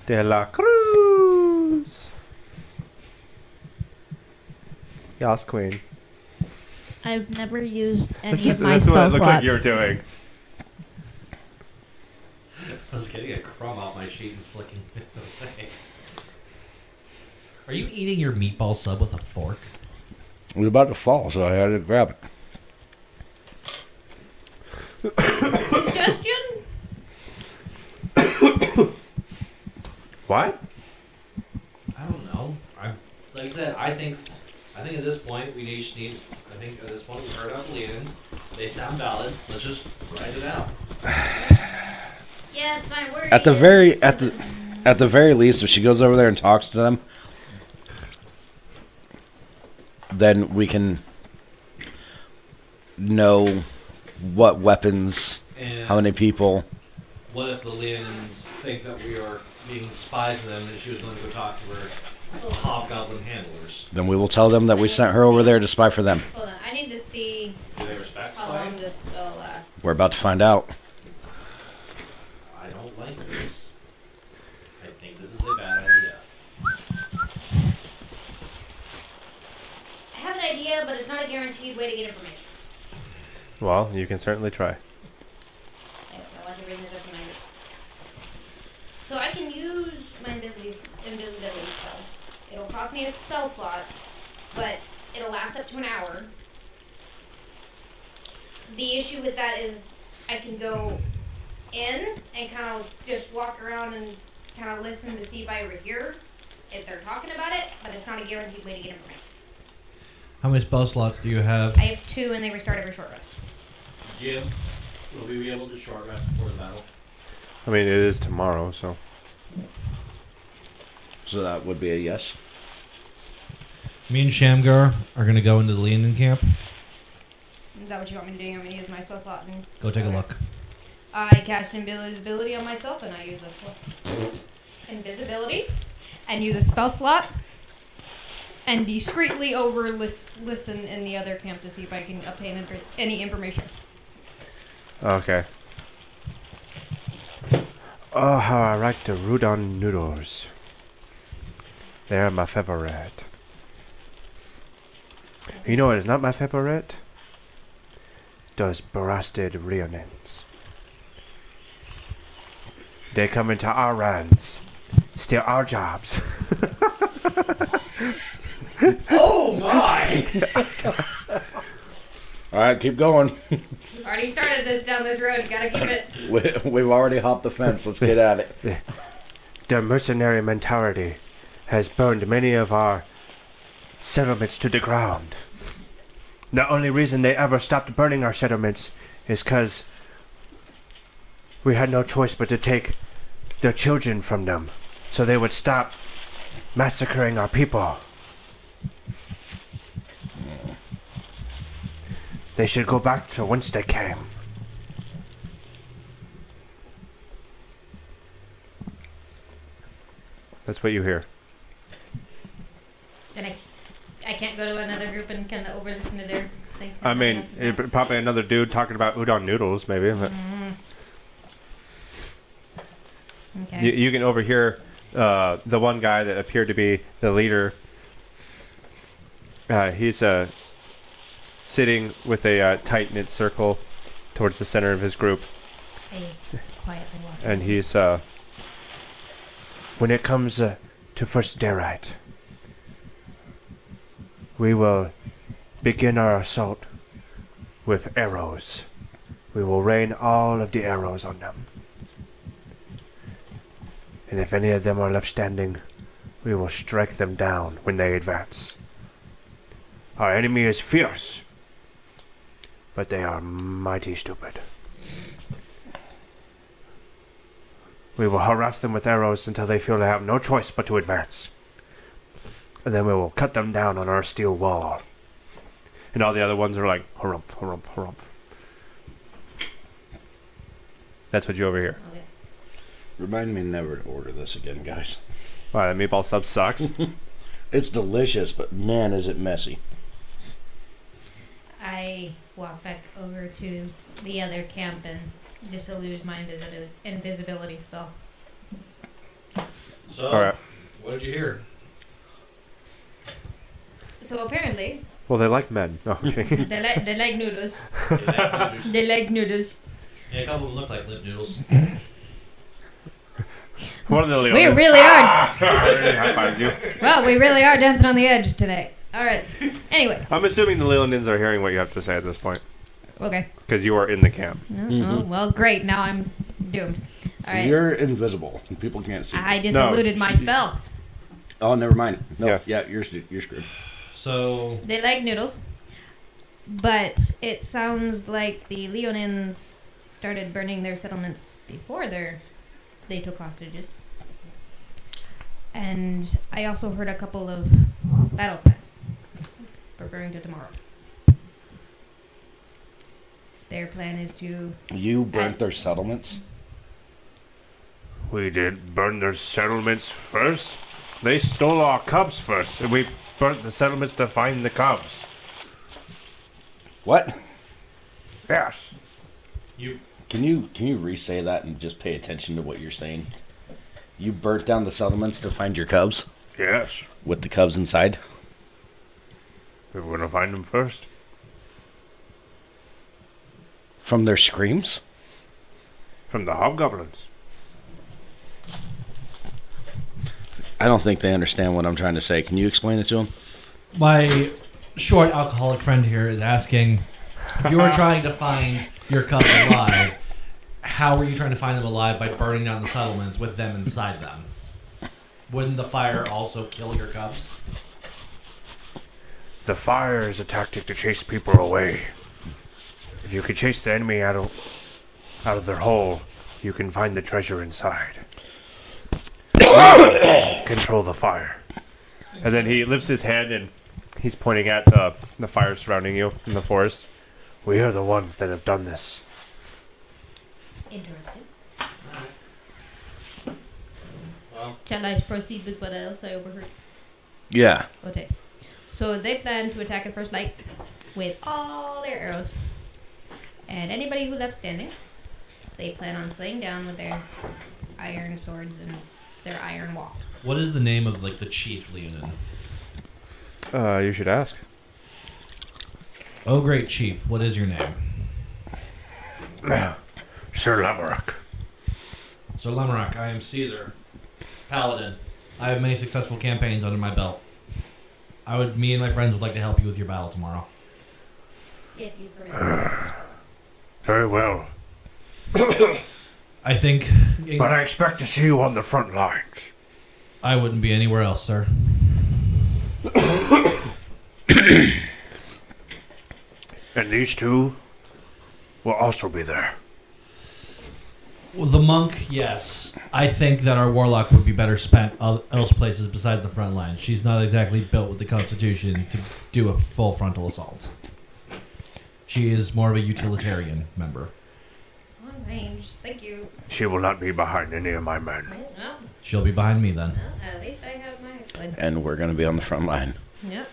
De la Cruz. Yas, Queen. I've never used any This is of my what spell it looks slots. like you're doing. I was getting a crumb off my sheet and flicking it away. Are you eating your meatball sub with a fork? It was about to fall, so I had to grab it. Suggestion? What? I don't know. Like I said, I think at this point we just need. I think at this point we've heard about Leonins. They sound valid. Let's just write it out. Yes, my word. At the very least, if she goes over there and talks to them, then we can know what weapons, And how many people. what if the Leonins think that we are being spies to them and she was going to go talk to her hobgoblin handlers? Then we will tell them that we sent her over there to spy for them. Hold on, I need to see. Do they respect How long does this spell last? We're about to find out. I don't like this. I think this is a bad idea. I have an idea, but it's not a guaranteed way to get information. Well, you can certainly try. I want to bring this up to my group. So I can use my invisibility spell. It'll cost me a spell slot, but it'll last up to an hour. The issue with that is I can go in and kind of just walk around and kind of listen to see if I overhear if they're talking about it, but it's not a guaranteed way to get information. How many spell slots do you have? I have 2 and they restart every short rest. Jim, will we be able to short rest before the battle? I mean, it is tomorrow, so. So that would be a yes. Me and Shamgar are going to go into the Leonin camp. Is that what you want me to do? You want me to use my spell slot? And Go take a look. I cast invisibility on myself and I use invisibility and use a spell slot and discreetly listen in the other camp to see if I can obtain any information. Okay. Oh, how I like the udon noodles. They're my favorite. You know what is not my favorite? Those blasted Leonins. They come into our lands, steal our jobs. Oh my! All right, keep going. Already started this down this road. Gotta keep it. We've already hopped the fence. Let's get at it. Their mercenary mentality has burned many of our settlements to the ground. The only reason they ever stopped burning our settlements is because we had no choice but to take their children from them, so they would stop massacring our people. They should go back to whence they came. That's what you hear. And I can't go to another group and kind of over listen to their thing. I mean, probably another dude talking about udon noodles, maybe. But Okay. you can overhear the one guy that appeared to be the leader. He's sitting with a tight-knit circle towards the center of his group. I quietly walk. And he's, when it comes to First Darite, we will begin our assault with arrows. We will rain all of the arrows on them. And if any of them are left standing, we will strike them down when they advance. Our enemy is fierce, but they are mighty stupid. We will harass them with arrows until they feel they have no choice but to advance. And then we will cut them down on our steel wall. And all the other ones are like, harump, harump, harump. That's what you overhear. Okay. Remind me never to order this again, guys. Wow, that meatball sub sucks. It's delicious, but man, is it messy. I walk back over to the other camp and disillusion my invisibility spell. So, All right. what did you hear? So apparently, Well, they like men. No, I'm kidding. they like noodles. Yeah, They like noodles. a couple of them look like lip noodles. What are the We Leonids? really are. High fives you. Well, we really are dancing on the edge today. All right. Anyway, I'm assuming the Leonins are hearing what you have to say at this point, okay. because you are in the camp. Oh, well, great. Now I'm doomed. All right. You're invisible. People can't see. I disillusioned my spell. Oh, never mind. No, Yeah. you're screwed. So, They like noodles, but it sounds like the Leonins started burning their settlements before they took hostages. And I also heard a couple of battle plans referring to tomorrow. Their plan is to You burnt their settlements. We did burn their settlements first. They stole our cubs first, and we burnt the settlements to find the cubs. What? Yes. Can you re-say that and just pay attention to what you're saying? You burnt down the settlements to find your cubs Yes. with the cubs inside. We're going to find them first. From their screams? From the hobgoblins. I don't think they understand what I'm trying to say. Can you explain it to them? My short alcoholic friend here is asking, if you were trying to find your cubs alive, how were you trying to find them alive by burning down the settlements with them inside them? Wouldn't the fire also kill your cubs? The fire is a tactic to chase people away. If you can chase the enemy out of their hole, you can find the treasure inside. Control the fire. And then he lifts his hand and he's pointing at the fire surrounding you in the forest. We are the ones that have done this. Interesting. Shall I proceed with what else I overheard? Yeah. Okay. So they plan to attack at first light with all their arrows. And anybody who left standing, they plan on slaying down with their iron swords and their iron wall. What is the name of the chief Leonin? You should ask. Oh, great chief, what is your name? Sir Lamorak. So Lemrock, I am Caesar, Paladin. I have many successful campaigns under my belt. Me and my friends would like to help you with your battle tomorrow. If you permit. Very well. I think But I expect to see you on the front lines. I wouldn't be anywhere else, sir. And these two will also be there. Well, the monk, yes. I think that our warlock would be better spent else places besides the front line. She's not exactly built with the constitution to do a full frontal assault. She is more of a utilitarian member. On range. Thank you. She will not be behind any of my men. Well, She'll be behind me then. at least I have my explain. And we're going to be on the front line. Yep.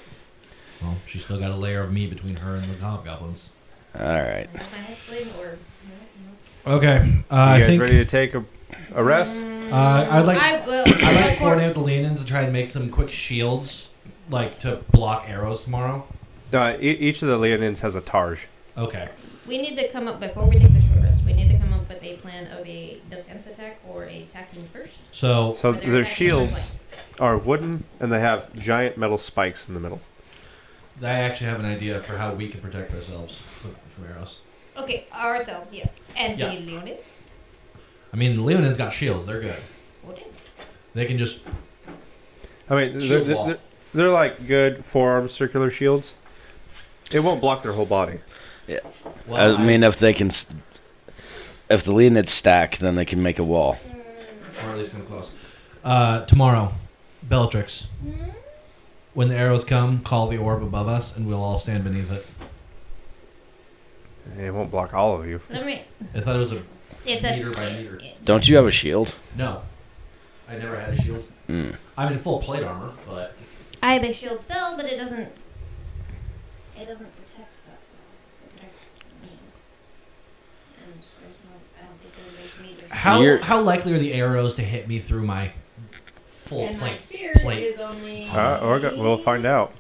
Well, she's still got a layer of meat between her and the hobgoblins. All right. My explain or. Okay. You I guys think ready to take a rest? I'd like I will. I'd like to coordinate with the Leonins and try and make some quick shields, to block arrows tomorrow. Each of the Leonins has a targe. Okay. We need to come up before we take the short rest. We need to come up with a plan of a defense attack or a attacking first. So So Or they're their attacking shields first are wooden and they have giant metal spikes in the middle. I actually have an idea for how we can protect ourselves from arrows. light. Okay, ourselves, yes, and Yeah. the Leonids. I mean, the Leonins got shields. They're good. Okay. They can just... I mean, Shield wall. they're like good forearm circular shields. It won't block their whole body. Well, I mean, if they can, if the Leonids stack, then they can make a wall. or at least come close. Tomorrow, Bellatrix. When the arrows come, call the orb above us, and we'll all stand beneath it. It won't block all of you. Let me. I thought it was a It's meter by meter. Don't you have a shield? No. I never had a shield. Mm. I'm in full plate armor, but... I have a shield spell, but it doesn't. It doesn't protect that. It protects me. And there's no. I don't think there's meters. How likely are the arrows to hit me through my full And my plate? spear plate. is only. We'll find out.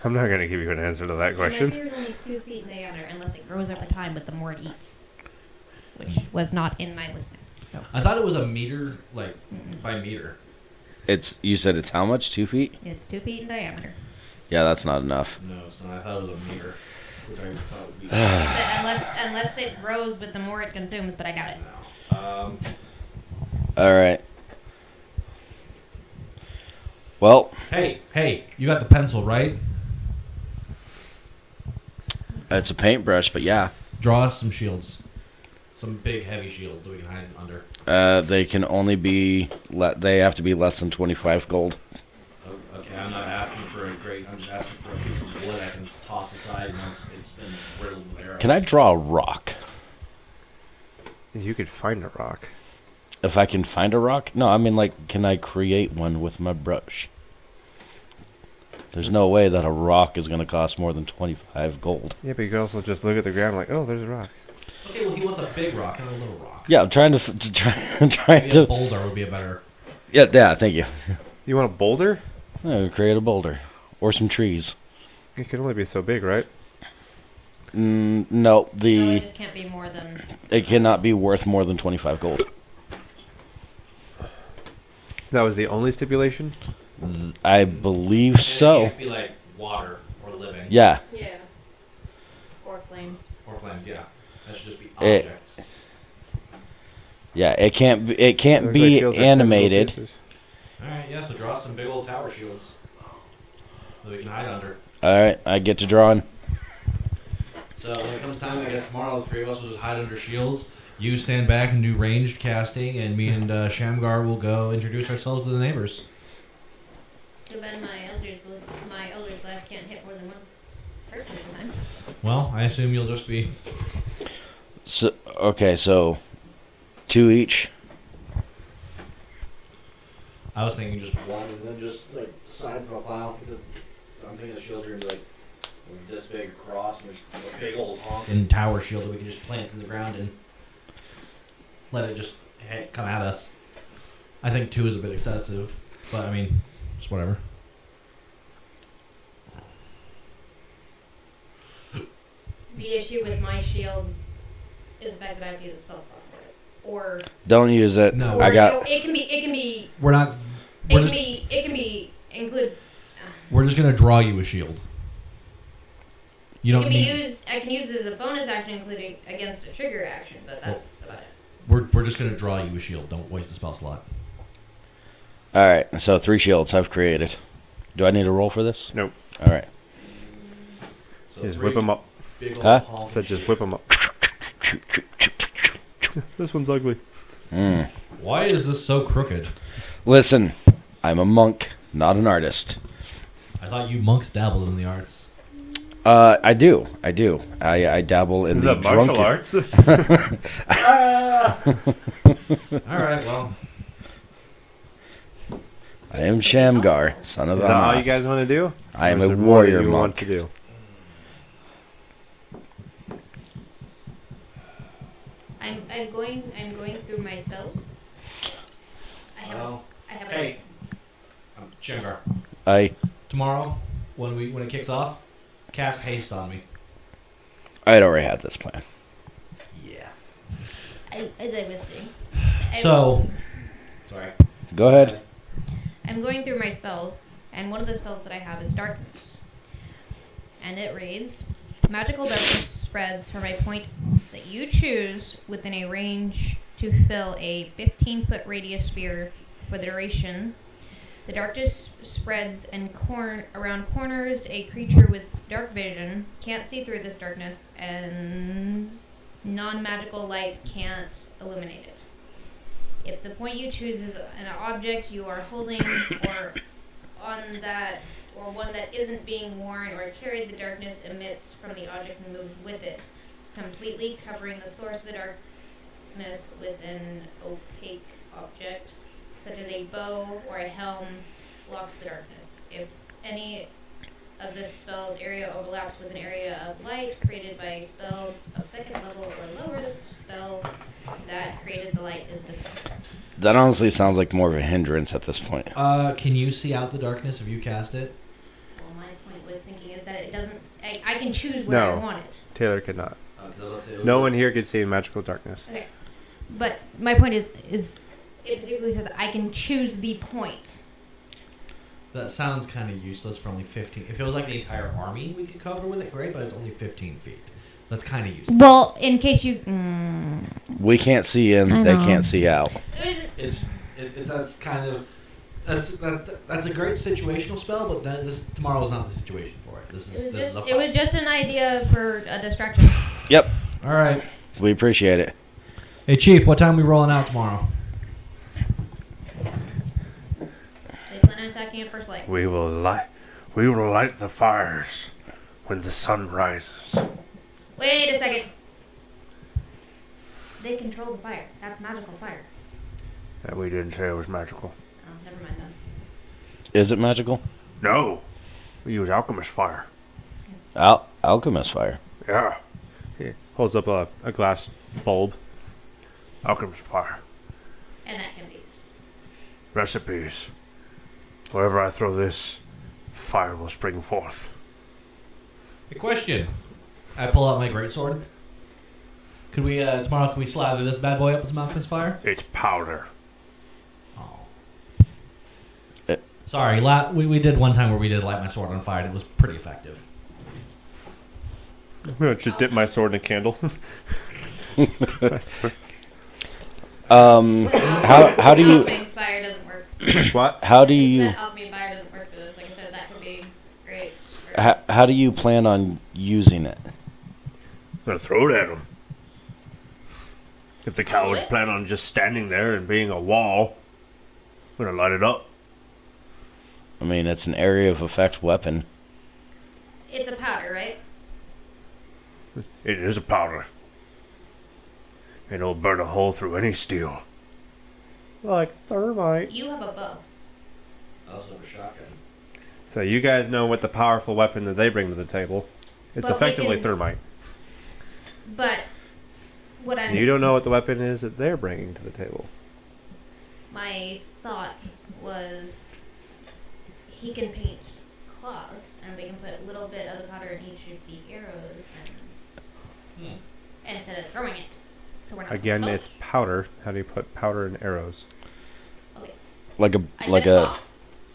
I'm not going to give you an answer to that My question. spear is only 2 feet in diameter, unless it grows over time with the more it eats, which was not in my listing. So. I thought it was a meter, by meter. You said it's how much? 2 feet? It's 2 feet in diameter. Yeah, that's not enough. No, it's not. I thought it was a meter, which I thought would be... unless it grows with the more it consumes, but I doubt it. All right. Well, Hey, you got the pencil, right? it's a paintbrush, but yeah. Draw us some shields. Some big, heavy shields that we can hide under. They can only be, they have to be less than 25 gold. Okay, I'm not asking for a great... I'm just asking for a piece of wood I can toss aside once it's been riddled with arrows. Can I draw a rock? You could find a rock. If I can find a rock? No, I mean, can I create one with my brush? There's no way that a rock is going to cost more than 25 gold. Yeah, but you could also just look at the ground like, oh, there's a rock. Okay, well, he wants a big rock, not a little rock. Yeah, I'm trying to trying Maybe a to. boulder would be a better. Yeah, thank you. You want a boulder? Yeah, create a boulder or some trees. It can only be so big, right? No, No, it just can't be more than. it cannot be worth more than 25 gold. That was the only stipulation? I believe so. It can't be like water or living. Yeah. Yeah. Or flames. Or flames, yeah. That should just be It- objects. Yeah, it can't be, it can't Looks like be shields are technical animated. pieces. Alright, yeah, so draw some big old tower shields. That we can hide under. All right, I get to drawing. So when it comes time, I guess tomorrow the three of us will just hide under shields. You stand back and do ranged casting, and me and Shamgar will go introduce ourselves to the neighbors. Too bad my elders blast can't hit more than one person at a time. Well, I assume you'll just be... So okay, so 2 each. I was thinking just one, and then just like side profile, because I'm thinking the shields are going to be like this big across, and there's a big old honking tower shield that we can just plant in the ground and let it just come at us. I think 2 is a bit excessive, but I mean, just whatever. The issue with my shield is the fact that I have to use a spell slot for it. Or Don't use it. No. I got. it can be We're not. We're just, included. we're just gonna draw you a shield. You It don't can be need. used. I can use it as a bonus action, including against a trigger action, but that's about it. We're just gonna draw you a shield. Don't waste the spell slot. All right, so 3 shields I've created. Do I need a roll for this? Nope. All right. So Just 3 whip them up. big old Huh? honking Said just shields. whip them up. This one's ugly. Mm. Why is this so crooked? Listen, I'm a monk, not an artist. I thought you monks dabbled in the arts. I do. I dabble in the martial drunken. arts? All right, well, I am Shamgar, son of Is that all you Anna. guys want to do? I am Or is a there more that warrior you want monk. to do? I'm going through my spells. Well, I have hey, I'm Shamgar. Tomorrow, when it kicks off, cast haste on me. I'd already had this plan. Yeah. I divesting. So, sorry. Go ahead. I'm going through my spells, and one of the spells that I have is darkness. And it reads, magical darkness spreads from a point that you choose within a range to fill a 15-foot radius sphere for the duration. The darkness spreads and around corners. A creature with dark vision can't see through this darkness, and non-magical light can't illuminate it. If the point you choose is an object you are holding, or one that isn't being worn or carried, the darkness emits from the object and moves with it, completely covering the source of the darkness with an opaque object, such as a bow or a helm, blocks the darkness. If any of this spell's area overlaps with an area of light created by a spell of second level or lower, the spell that created the light is dispelled. That honestly sounds like more of a hindrance at this point. Can you see out the darkness if you cast it? Well, my point was thinking is that it doesn't. I can choose where I No. want it. Taylor could not. Let's say No one here could see magical darkness. Okay, but my point is it particularly says I can choose the point. That sounds kind of useless for only 15. If it was like the entire army we could cover with it, great, but it's only 15 feet. That's kind of useless. Well, in case you. We can't see in, I they know. can't see out. That's kind of that's a great situational spell, but tomorrow's not the situation for it. It was just an idea for a distraction. Yep, All right. we appreciate it. Hey, Chief, what time we rolling out tomorrow? They plan on attacking at first light. We will light the fires when the sun rises. Wait a second. They control the fire. That's magical fire. And we didn't say it was magical. Oh, never mind then. Is it magical? No, We use alchemist fire. Alchemist fire. Yeah. He holds up a glass bulb. Alchemist fire. And that can be used. Recipes. Wherever I throw this, fire will spring forth. A question. I pull out my greatsword. Could we tomorrow? Can we slather this bad boy up with some alchemist fire? It's powder. Oh. It- Sorry, we did one time where we did light my sword on fire. And it was pretty effective. I'm gonna just dip my sword in a candle. My sword. How do you Alchemy fire doesn't work. What? how do you That alchemy fire doesn't work for this. Like I said, that could be great. how do you plan on using it? I'm gonna throw it at them. If the cowards it? plan on just standing there and being a wall, I'm gonna light it up. I mean, it's an area of effect weapon. It's a powder, right? It is a powder. And it'll burn a hole through any steel. Like thermite. You have a bow. I also have a shotgun. So you guys know what the powerful weapon that they bring to the table. It's But we effectively can- thermite. But what I'm You don't know what the weapon is that they're bringing to the table. my thought was he can paint claws and we can put a little bit of the powder in each of the arrows and instead of throwing it. So we're not Again, so it's powder. How do you put powder in arrows? okay. Like a I like said a cloth.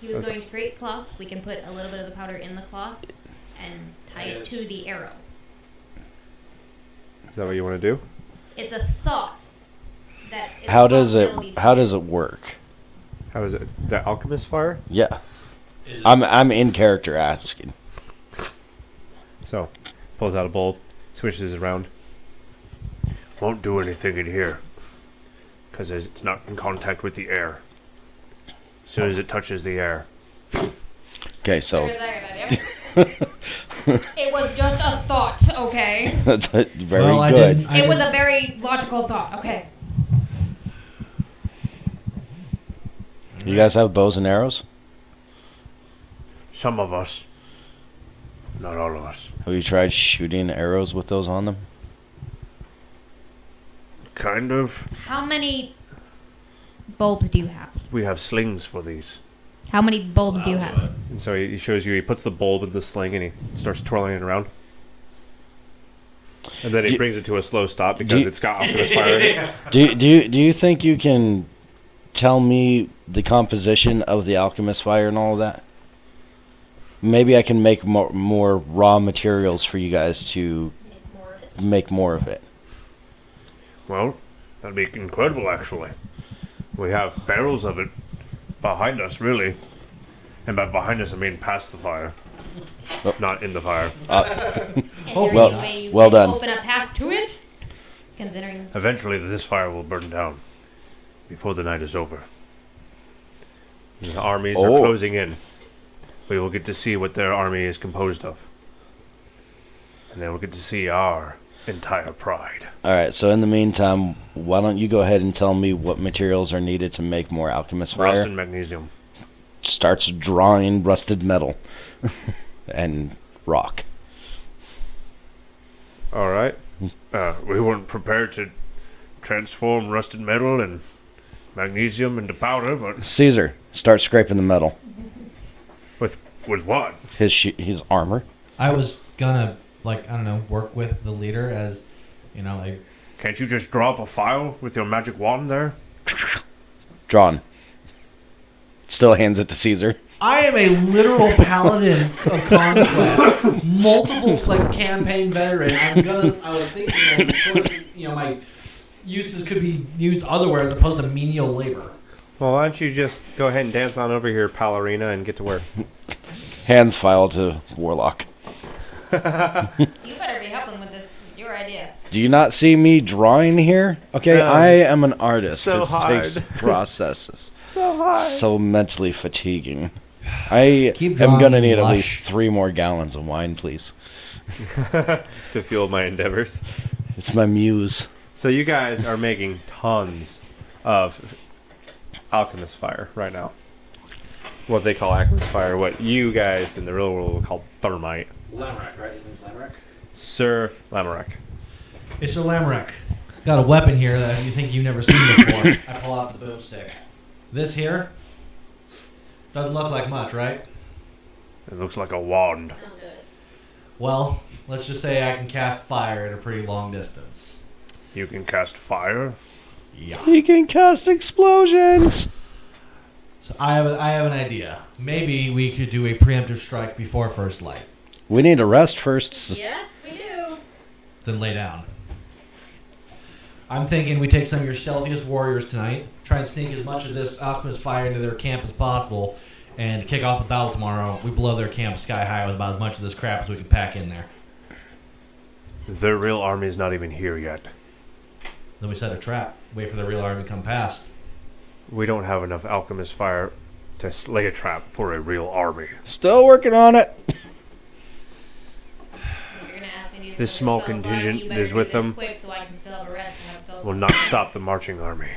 He was That's- going to create cloth. We can put a little bit of the powder in the cloth and tie it to the arrow. Is that what you want to do? It's a thought that it's how a does possibility it to how do. does it work? How is it? The alchemist fire? Yeah. Is it- I'm in character asking. So, pulls out a bulb, switches it around. Won't do anything in here. Because it's not in contact with the air. As soon as it touches the air. Okay, so There's that idea. It was just a thought, okay? that's very well, I good. didn't. I It was didn't- a very logical thought, okay? You guys have bows and arrows? Some of us. Not all of us. Have you tried shooting arrows with those on them? Kind of. How many bulbs do you have? We have slings for these. How many bulbs do you I'll have? do it. And so he shows you, he puts the bulb in the sling and he starts twirling it around. And then he Do- brings it to a slow stop because you- it's got alchemist fire in it. Do you think you can tell me the composition of the alchemist fire and all of that? Maybe I can make more raw materials for you guys to make more of it. Well, that'd be incredible, actually. We have barrels of it behind us, really. And by behind us, I mean past the fire. Oh. Not in the fire. Is there Well- any way you well can done. open a path to it? Considering Eventually, this fire will burn down before the night is over. The armies Oh. are closing in. We will get to see what their army is composed of. And then we'll get to see our entire pride. All right. So in the meantime, why don't you go ahead and tell me what materials are needed to make more alchemist fire? Rust and magnesium. Starts drawing rusted metal and rock. All right. We weren't prepared to transform rusted metal and magnesium into powder, but Caesar, start scraping the metal. with what? His armor. I was gonna I don't know, work with the leader as, like Can't you just draw up a file with your magic wand there? Drawn. Still hands it to Caesar. I am a literal paladin of conquest, multiple campaign veteran. I was thinking that sources, my uses could be used otherwhere as opposed to menial labor. Well, why don't you just go ahead and dance on over here, Pallarina, and get to work? Hands file to Warlock. you better be helping with this. Your idea. Do you not see me drawing here? Okay, No, I am an artist. so it hard. takes processes. So high. So mentally fatiguing. I Keep am gonna drawing need at lush. least 3 more gallons of wine, please. To fuel my endeavors. It's my muse. So you guys are making tons of alchemist fire right now. what they call alchemist fire, what you guys in the real world will call thermite. Lamorak, right? His name's Lamorak? Sir Lamorak. It's a Lamorak. Got a weapon here that you think you've never seen before. I pull out the boomstick. This here doesn't look like much, right? It looks like a wand. Not good. Well, let's just say I can cast fire at a pretty long distance. You can cast fire? Yeah. He can cast explosions! So I have an idea. Maybe we could do a preemptive strike before first light, We need to rest first. Yes, we do. then lay down. I'm thinking we take some of your stealthiest warriors tonight, try and sneak as much of this alchemist fire into their camp as possible, and kick off the battle tomorrow. We blow their camp sky high with about as much of this crap as we can pack in there. Their real army is not even here yet. Then we set a trap, wait for the real army to come past. We don't have enough alchemist fire to lay a trap for a real army. Still working on it. You're gonna ask me to do This some small spell slot, contingent you better is do with this them. quick so I can still have a rest and have spell Will slot. not stop the marching army.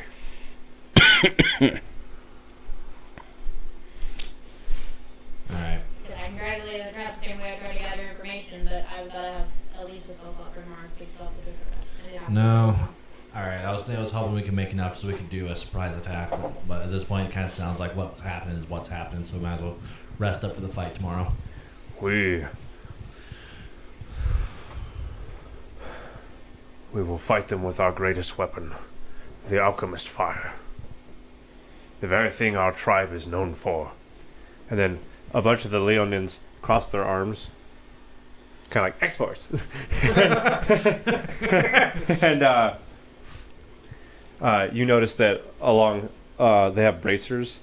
Alright. Because I can try to lay the trap the same way I try to gather information, but I've got to have at least a spell slot for tomorrow to still have to do it for rest. And it happens. No. Alright, I was hoping we could make enough so we could do a surprise attack, but at this point it kind of sounds like what's happening is what's happening, so we might as well rest up for the fight tomorrow. We will fight them with our greatest weapon, the alchemist fire. The very thing our tribe is known for. And then a bunch of the Leonins cross their arms, kind of like exports. And you notice that along they have bracers,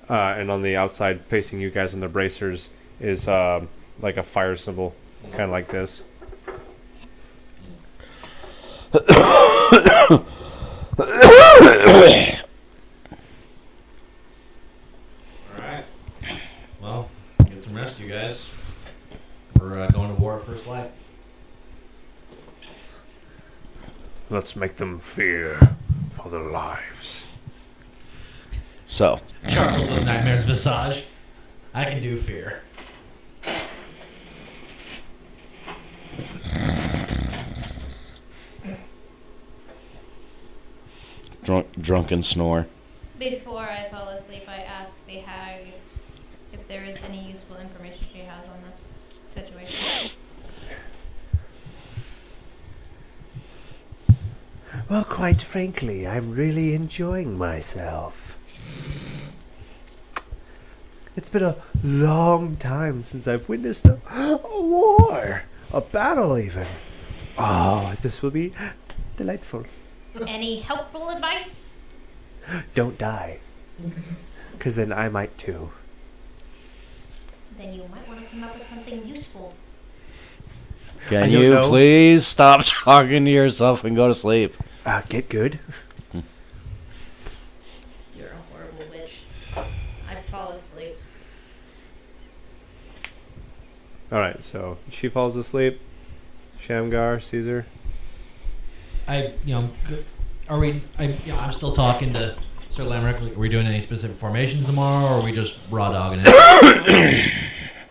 and on the outside facing you guys on the bracers is like a fire symbol, kind of like this. Alright. Well, get some rest, you guys. We're going to war at first light. Let's make them fear for their lives. So, Charles with Nightmare's Visage. I can do fear. drunken snore. Before I fall asleep, I asked the hag if there is any useful information she has on this situation. Well, quite frankly, I'm really enjoying myself. It's been a long time since I've witnessed a war, a battle even. Oh, this will be delightful. Any helpful advice? Don't die, because then I might too. Then you might want to come up with something useful. I Can don't you know. please stop talking to yourself and go to sleep? Get good. You're a horrible witch. I'd fall asleep. All right, so she falls asleep. Shamgar, Caesar. I'm still talking to Sir Lamrick. Are we doing any specific formations tomorrow, or are we just raw dogging it?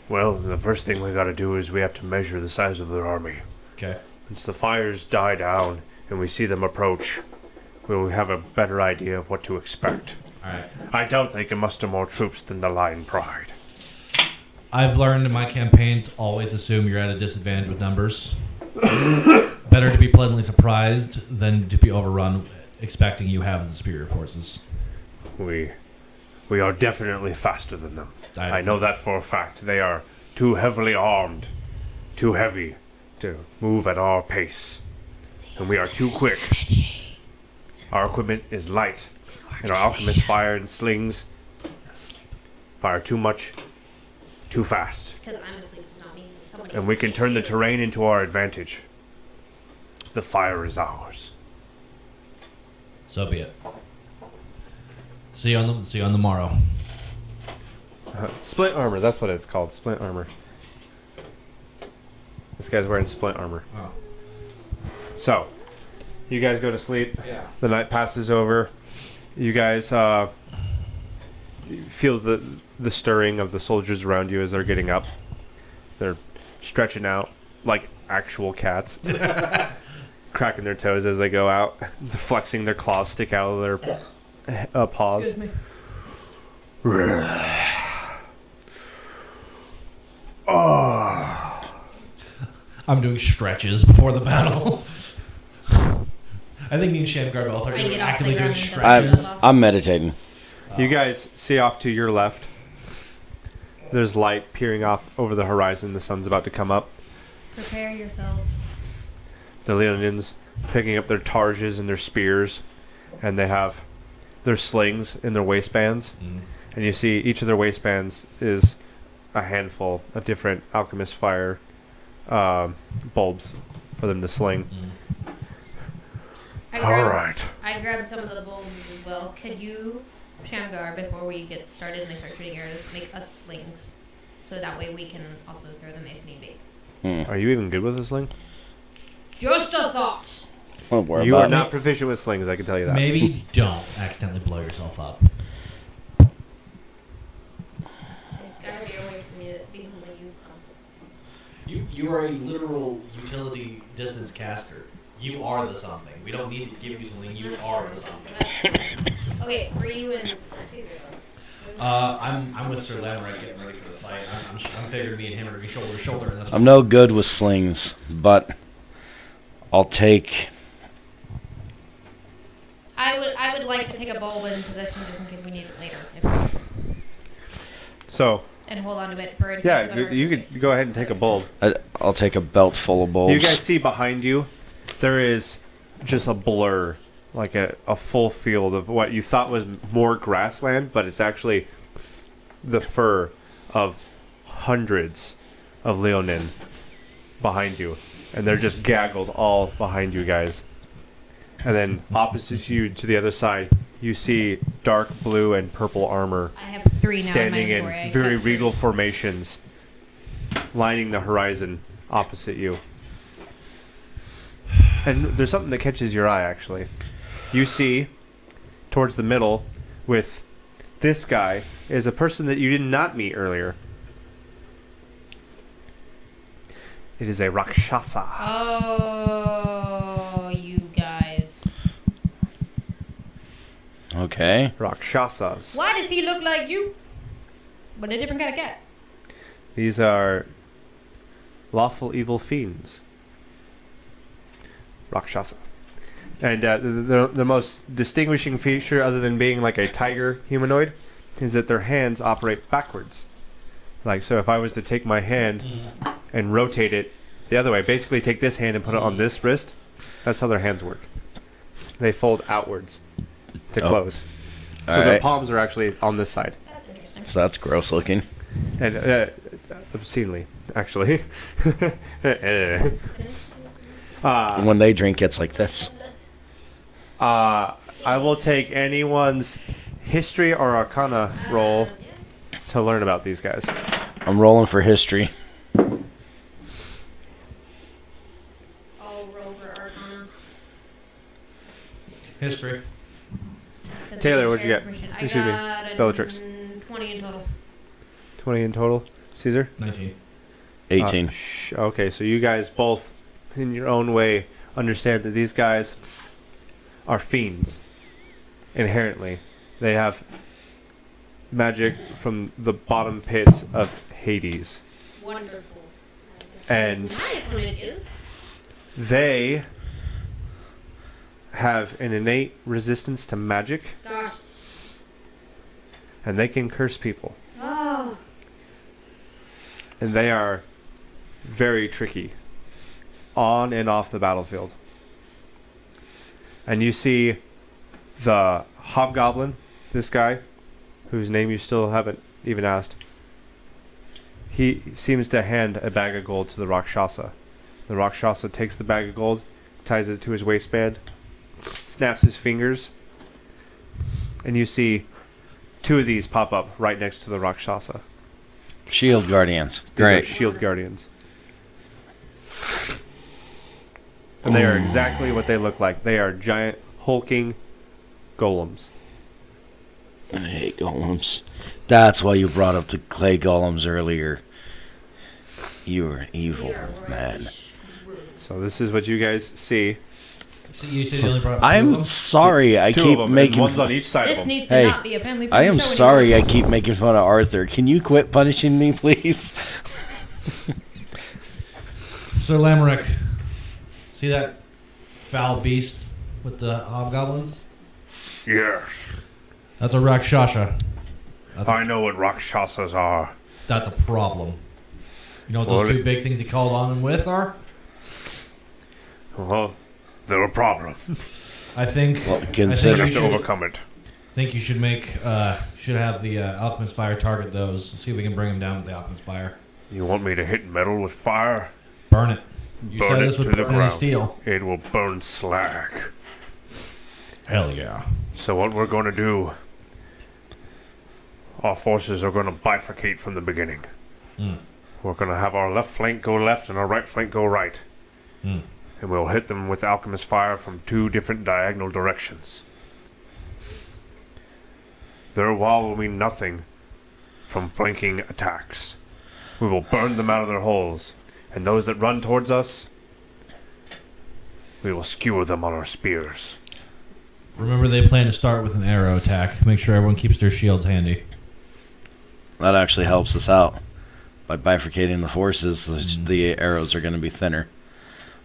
Well, the first thing we gotta do is we have to measure the size of their army. Okay. Once the fires die down and we see them approach, we'll have a better idea of what to expect. Alright. I doubt they can muster more troops than the Lion Pride. I've learned in my campaign to always assume you're at a disadvantage with numbers. Better to be pleasantly surprised than to be overrun expecting you have the superior forces. We are definitely faster than them. I- I know that for a fact. They are too heavily armed, too heavy to move at our pace. And we are too quick. Our equipment is light, and our alchemist fire and slings fire too much, too fast. Because I'm asleep does not mean somebody And we can turn the terrain into our advantage. The fire is ours. So be it. See you on the morrow. Splint armor, that's what it's called. Splint armor. This guy's wearing splint armor. Oh. So, you guys go to sleep. Yeah. The night passes over. You guys feel the stirring of the soldiers around you as they're getting up. They're stretching out like actual cats, cracking their toes as they go out, flexing their claws, stick out of their paws. Excuse me. I'm doing stretches before the battle. I think me and Shamgar both are I get off actively the doing ground and stretches. I'm meditating. You guys see off to your left. There's light peering off over the horizon. The sun's about to come up. Prepare yourself. The Leonins picking up their targes and their spears, and they have their slings in their waistbands. And you see each of their waistbands is a handful of different alchemist fire bulbs for them to sling. I grabbed some of the bulbs as well. Could you, Shamgar, before we get started and they start shooting arrows, make us slings? So that way we can also throw them if need be. Are you even good with a sling? Just a thought. Don't worry You about are it. not proficient with slings, I can tell you that. Maybe don't accidentally blow yourself up. There's gotta be a way for me to be able to use them. You are a literal utility distance caster. You are the something. We don't need to give you something. You are the something. Okay, for you and Caesar. I'm with Sir Lamright getting ready for the fight. I'm figuring me and him are going to be shoulder to shoulder in this one. I'm no good with slings, but I'll take. I would like to take a bulb in possession just in case we need it later. If So, and hold on to it for. yeah, you could go ahead and take a bulb. I'll take a belt full of bulbs. You guys see behind you, there is just a blur, like a full field of what you thought was more grassland, but it's actually the fur of hundreds of Leonin behind you. And they're just gaggled all behind you guys. And then opposite you to the other side, you see dark blue and purple armor I have 3 now standing in in my inventory. very regal formations, lining the horizon opposite you. And there's something that catches your eye, actually. You see, towards the middle, with this guy, is a person that you did not meet earlier. It is a Rakshasa. Oh, you guys. Okay. Rakshasas. Why does he look like you? But a different kind of cat. These are lawful evil fiends. Rakshasa. And the most distinguishing feature, other than being like a tiger humanoid, is that their hands operate backwards. Like, so if I was to take my hand and rotate it the other way, basically take this hand and put it on this wrist, that's how their hands work. They fold outwards to close. So their Alright. palms are actually on this side. That's interesting. So that's gross looking. And obscenely, actually. When they drink, it's like this. I will take anyone's history or arcana roll to learn about these guys. I'm rolling for history. I'll roll for Arcana. History. Taylor, what'd you get? I Excuse me, got a Bellatrix. 20 in total. 20 in total. Caesar? 19. 18. Okay, so you guys both, in your own way, understand that these guys are fiends. Inherently. They have magic from the bottom pits of Hades. Wonderful. And My opponent is. they have an innate resistance to magic, Gosh. and they can curse people. Oh. And they are very tricky on and off the battlefield. And you see the hobgoblin, this guy, whose name you still haven't even asked. He seems to hand a bag of gold to the Rakshasa. The Rakshasa takes the bag of gold, ties it to his waistband, snaps his fingers, and you see 2 of these pop up right next to the Rakshasa. Shield Guardians. These are Great. shield guardians. And they are exactly what they look like. They are giant, hulking golems. I hate golems. That's why you brought up the clay golems earlier. You are evil, man. So this is what you guys see. So you said you only brought up 2 of I'm them? sorry I Two keep of them, making and one's on each side of This them. needs to Hey, not be a family I am show sorry anymore. I keep making fun of Arthur. Can you quit punishing me, please? Sir Lamerick, see that foul beast with the hobgoblins? Yes. That's a Rakshasa. I know what Rakshasas are. That's a problem. You know what those Well, 2 big things he called on him with are? Well, they're a problem. I think. Well, I consider- think We you have to should, overcome it. think you should should have the Alchemist Fire target those. See if we can bring them down with the Alchemist Fire. You want me to hit metal with fire? Burn it. You Burn said it this would to the burn any ground. steel. It will burn slag. Hell yeah. So what we're going to do, our forces are going to bifurcate from the beginning. Mm. We're going to have our left flank go left and our right flank go right. Mm. And we'll hit them with alchemist fire from 2 different diagonal directions. Their wall will mean nothing from flanking attacks. We will burn them out of their holes, and those that run towards us, we will skewer them on our spears. Remember, they plan to start with an arrow attack. Make sure everyone keeps their shields handy. That actually helps us out. By bifurcating the forces, the arrows are going to be thinner.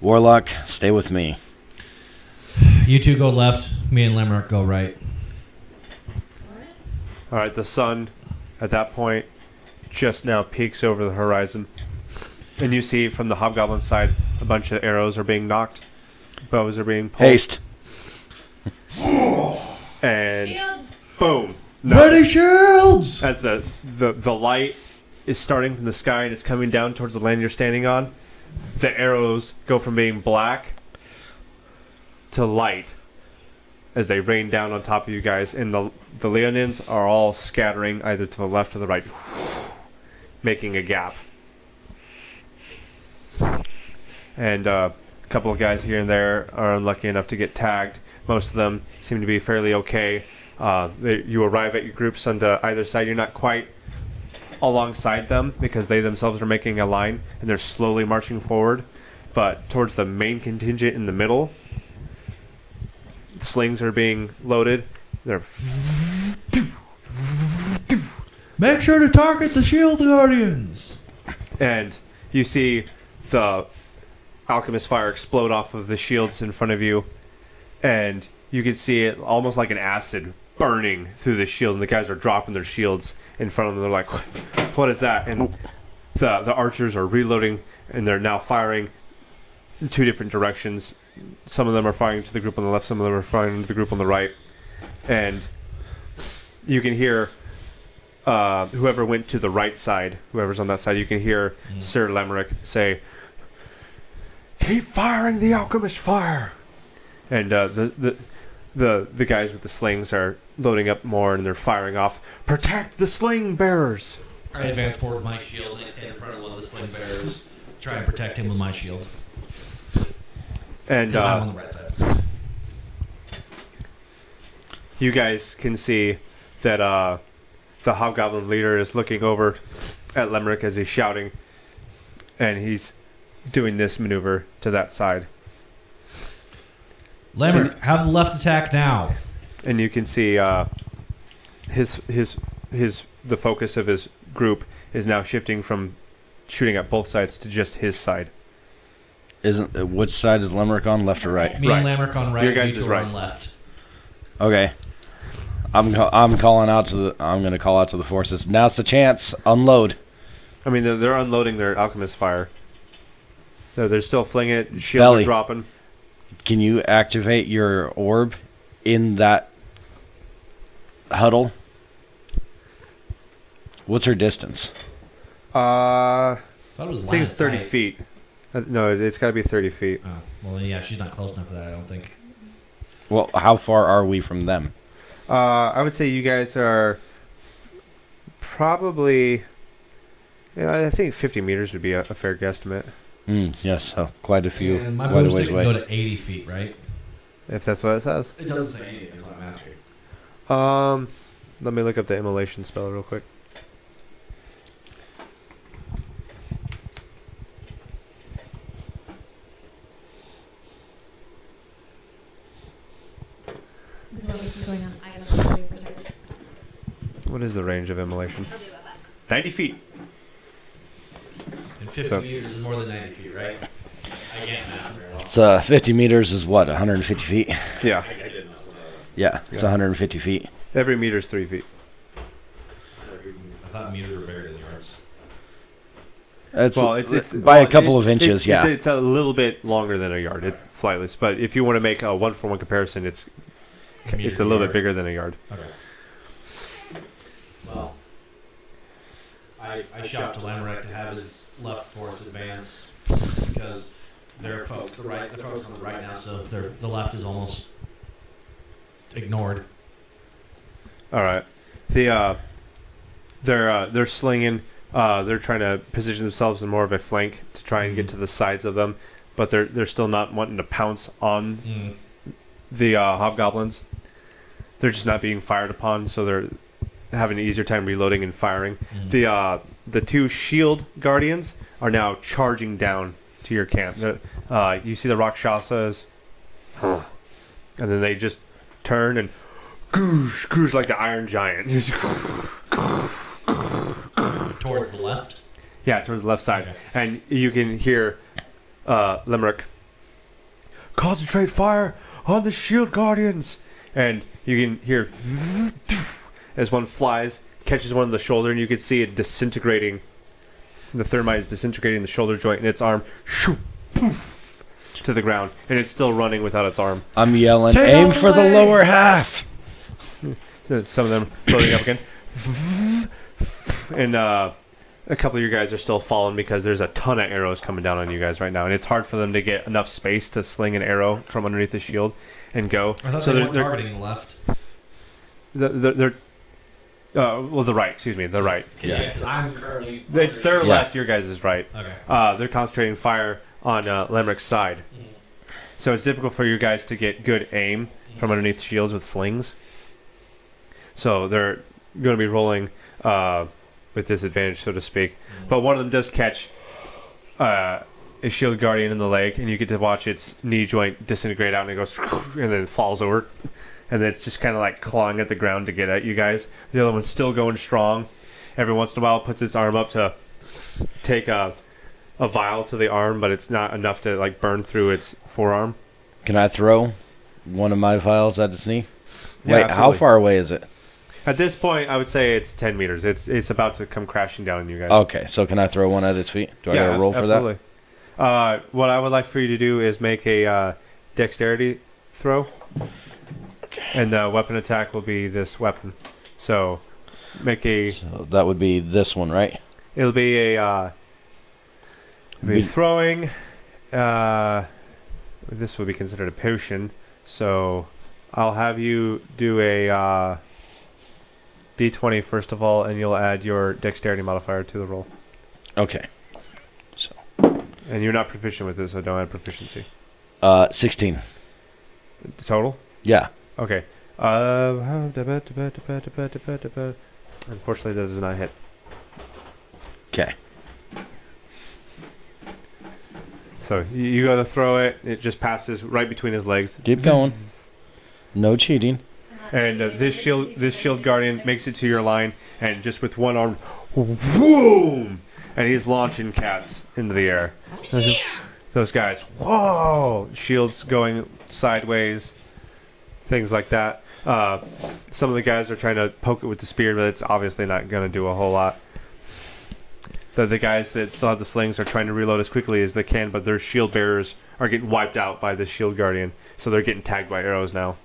Warlock, stay with me. You 2 go left. Me and Lamerick go right. All right, the sun at that point just now peaks over the horizon. And you see from the hobgoblin side a bunch of arrows are being knocked. Bows are being pulled. Haste. And Shield. boom. Ready shields! As the light is starting from the sky and it's coming down towards the land you're standing on, the arrows go from being black to light as they rain down on top of you guys. And the Leonins are all scattering either to the left or the right, making a gap. And a couple of guys here and there are unlucky enough to get tagged. Most of them seem to be fairly okay. You arrive at your groups on either side. You're not quite alongside them because they themselves are making a line and they're slowly marching forward. But towards the main contingent in the middle, slings are being loaded. They're Make sure to target the shield guardians! and you see the alchemist fire explode off of the shields in front of you, and you can see it almost like an acid burning through the shield, and the guys are dropping their shields in front of them. They're like, what is that? And the archers are reloading, and they're now firing in 2 different directions. Some of them are firing to the group on the left, some of them are firing to the group on the right. And you can hear whoever went to the right side, whoever's on that side, you can hear Sir Lamerick say, "Keep firing the alchemist fire!" And the guys with the slings are loading up more and they're firing off. Protect the sling bearers! I advance forward with my shield and I stand in front of one of the sling bearers. Try and protect him with my shield. And I'm on the right side. you guys can see that the hobgoblin leader is looking over at Lemerick as he's shouting, and he's doing this maneuver to that side. Lamerick, have the left attack now. And you can see the focus of his group is now shifting from shooting at both sides to just his side. Which side is Limerick on, left or right? Me and Right. Lamerick on right, Your guys you is two are right. on left. Okay. I'm calling out I'm going to call out to the forces. Now's the chance. Unload. I mean, they're unloading their alchemist fire. They're still flinging it. Shields Belly. are dropping. Can you activate your orb in that huddle? What's her distance? I Thought it was think it's 30 sight. feet. No, it's got to be 30 feet. Oh, well, yeah, she's not close enough for that, I don't think. Well, how far are we from them? I would say you guys are probably. Yeah, I think 50 meters would be a fair guesstimate, Yes, quite a few. And my quite a boomstick ways can away. go to 80 feet, right? if that's what it says. It doesn't say anything, is what I'm asking. Let me look up the immolation spell real quick. While this is going on, I gotta step away for a second. What is the range of immolation? 90 feet. And 50 So- meters is more than 90 feet, right? I can't math very well. It's 50 meters is what, 150 feet? Yeah. I didn't know. Yeah, it's Yeah. 150 feet. Every meter's 3 feet. I thought meters were bigger than yards. It's by a couple of inches, yeah. It's a little bit longer than a yard. It's slightly, but if you want to make a 1-for-1 comparison, it's a little bit bigger than a yard. Okay. Well, I shout to Lamerack to have his left force advance because they're focused on the right now, so the left is almost ignored. All right. They're slinging. They're trying to position themselves in more of a flank to try and get to the sides of them, but they're still not wanting to pounce on the hobgoblins. They're just not being fired upon, so they're having an easier time reloading and firing. The 2 shield guardians are now charging down to your camp. You see the Rakshasas, and then they just turn and goosh like the Iron Giant. Towards the left. Yeah, towards the left side. Okay. And you can hear Limerick, concentrate fire on the shield guardians. And you can hear as one flies, catches one on the shoulder, and you can see it disintegrating. The thermite is disintegrating the shoulder joint in its arm. Shoo, poof, to the ground. And it's still running without its arm. I'm yelling, Take aim out the for the legs!" lower half. So some of them loading up again. And a couple of you guys are still falling because there's a ton of arrows coming down on you guys right now, and it's hard for them to get enough space to sling an arrow from underneath the shield and go. I thought So they weren't targeting the left. they're the right. Excuse me, the right. Yeah, 'cause I'm currently. It's their Yeah. left. Your guys is right. Okay. They're concentrating fire on Lemrick's side, so it's difficult for you guys to get good aim from underneath shields with slings. So they're going to be rolling with disadvantage, so to speak. But one of them does catch a shield guardian in the leg, and you get to watch its knee joint disintegrate out, and it goes, and then it falls over, and then it's just kind of like clawing at the ground to get at you guys. The other one's still going strong. Every once in a while, it puts its arm up to take a vial to the arm, but it's not enough to like burn through its forearm. Can I throw one of my vials at its knee? Yeah, Wait, how absolutely. far away is it? At this point, I would say it's 10 meters. It's about to come crashing down on you guys. Okay, so can I throw one at its feet? Do I gotta roll for absolutely. What I would like for you to do is make a dexterity throw, and the weapon attack will be this weapon. So, make a. that? So that would be this one, right? It'll be a. Throwing. This would be considered a potion. So, I'll have you do a D20 first of all, and you'll add your dexterity modifier to the roll. Okay. And you're not proficient with this, so don't add proficiency. 16. The total? Yeah. Okay. Unfortunately, that does not hit. Okay. So you go to throw it. It just passes right between his legs. Keep going. No cheating. And this shield guardian makes it to your line, and just with one arm, boom! And he's launching cats into the air. Those guys, whoa! Shields going sideways, things like that. Some of the guys are trying to poke it with the spear, but it's obviously not going to do a whole lot. The guys that still have the slings are trying to reload as quickly as they can, but their shield bearers are getting wiped out by the shield guardian, so they're getting tagged by arrows now.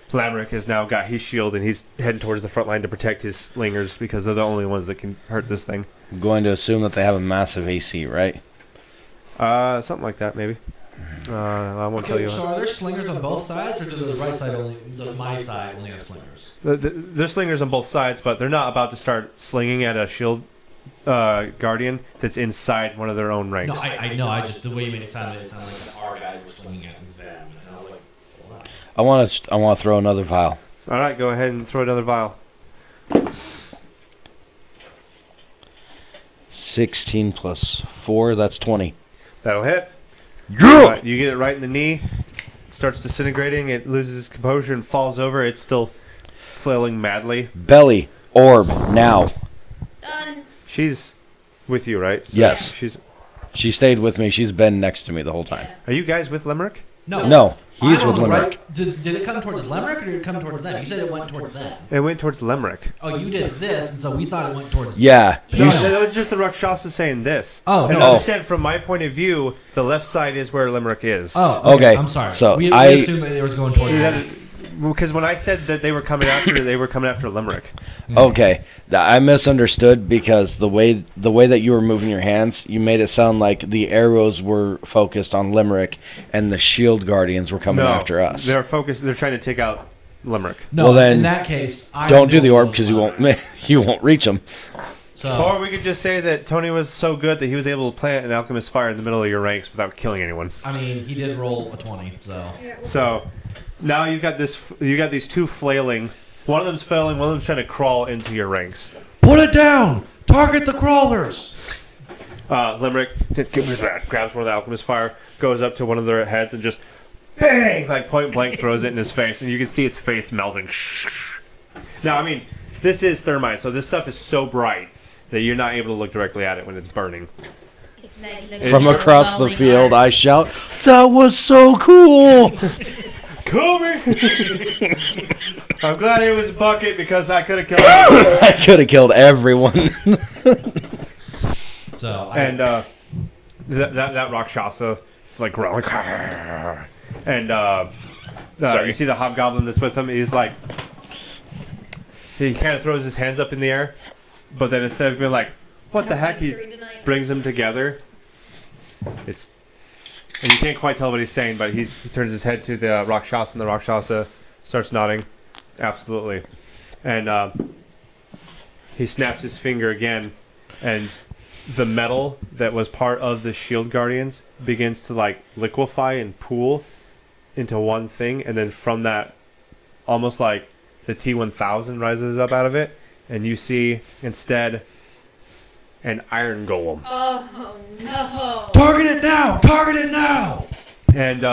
Lamerick has now got his shield, and he's heading towards the front line to protect his slingers because they're the only ones that can hurt this thing. I'm going to assume that they have a massive AC, right? Something like that, maybe. I won't tell you. So are there slingers on both sides, or does the right side only, does my side only have slingers? There's slingers on both sides, but they're not about to start slinging at a shield guardian that's inside one of their own ranks. No, I know. I just the way you made it sound like our guys were swinging at them. And I was like, wow. I want to throw another vial. All right, go ahead and throw another vial. 16 plus 4, that's 20. That'll hit. Yeah! Right, you get it right in the knee. It starts disintegrating. It loses its composure and falls over. It's still flailing madly. Belly, orb, now. Done. She's with you, right? So Yes. She stayed with me. She's been next to me the whole time. Are you guys with Limerick? No, he's I'm with on the Limerick. right- Did it come towards Limerick or did it come towards them? You said it went towards them. It went towards Limerick. Oh, you did this, and so we thought it went towards. Yeah. No, you s- that was just the Rakshasa saying this. Oh, and no. instead, from my point of view, the left side is where Limerick is. Oh, Okay, I'm sorry. so we I- assumed that it was going towards them. Because when I said that they were coming after Limerick. Okay, I misunderstood because the way that you were moving your hands, you made it sound like the arrows were focused on Limerick and the shield guardians were coming after us. They're focused. They're trying to take out Limerick. No, Well, then, in that case, I Don't do the know orb because you won't you won't reach them. So, Or we could just say that Tony was so good that he was able to plant an alchemist fire in the middle of your ranks without killing anyone. I mean, he did roll a 20, so. So now you've got this. You got these two flailing. One of them's flailing. One of them's trying to crawl into your ranks. Put it down! Target the crawlers! Limerick, give me that. Grabs one of the alchemist fire, goes up to one of their heads and just bang, like point blank, throws it in his face, and you can see its face melting. Now, I mean, this is thermite, so this stuff is so bright that you're not able to look directly at it when it's burning. It's like looking From at across the falling field, art. I shout, "That was so cool!" Kobe! I'm glad it was a bucket because I could have killed him. I could have killed everyone. So, And that Rakshasa is like growling. And you see the hobgoblin that's with him. He's like, he kind of throws his hands up in the air, but then instead of being like, what the heck, he brings them together. And you can't quite tell what he's saying, but he turns his head to the Rakshasa, and the Rakshasa starts nodding. Absolutely. And he snaps his finger again, and the metal that was part of the shield guardians begins to like liquefy and pool into one thing, and then from that, almost like the T-1000 rises up out of it, and you see instead an iron golem. Oh no! target it now! Target it now! And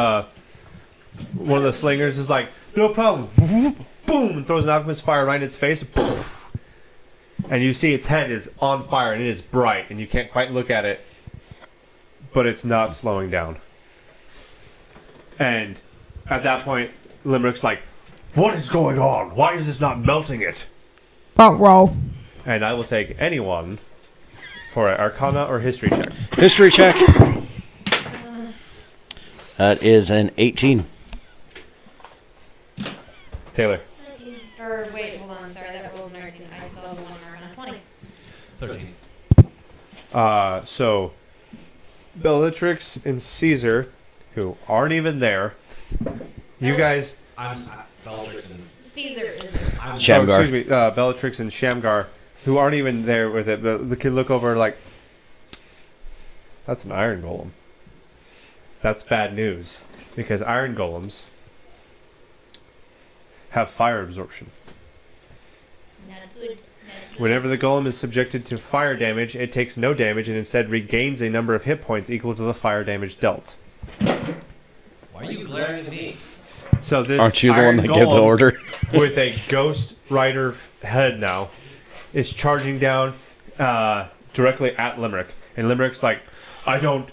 one of the slingers is like, no problem. Boom! And throws an alchemist fire right in its face. Poof. And you see its head is on fire and it is bright and you can't quite look at it, but it's not slowing down. And at that point, Limerick's like, what is going on? Why is this not melting it? Roll. And I will take anyone for an Arcana or History check. History check. That is an 18. Taylor. Or wait, hold on. Sorry, that rolled an 13. I still have one around a 20. 13. So Bellatrix and Caesar, who aren't even there, you guys. I'm Bellatrix and Caesar is. Shamgar. Oh, excuse me, Bellatrix and Shamgar, who aren't even there with it, but they can look over like, that's an iron golem. That's bad news, because iron golems have fire absorption. Not good. Not good. Whenever the golem is subjected to fire damage, it takes no damage and instead regains a number of hit points equal to the fire damage dealt. Why are you glaring at me? So this Aren't you the one iron that gave the golem order? with a ghost rider head now is charging down directly at Limerick, and Limerick's like, I don't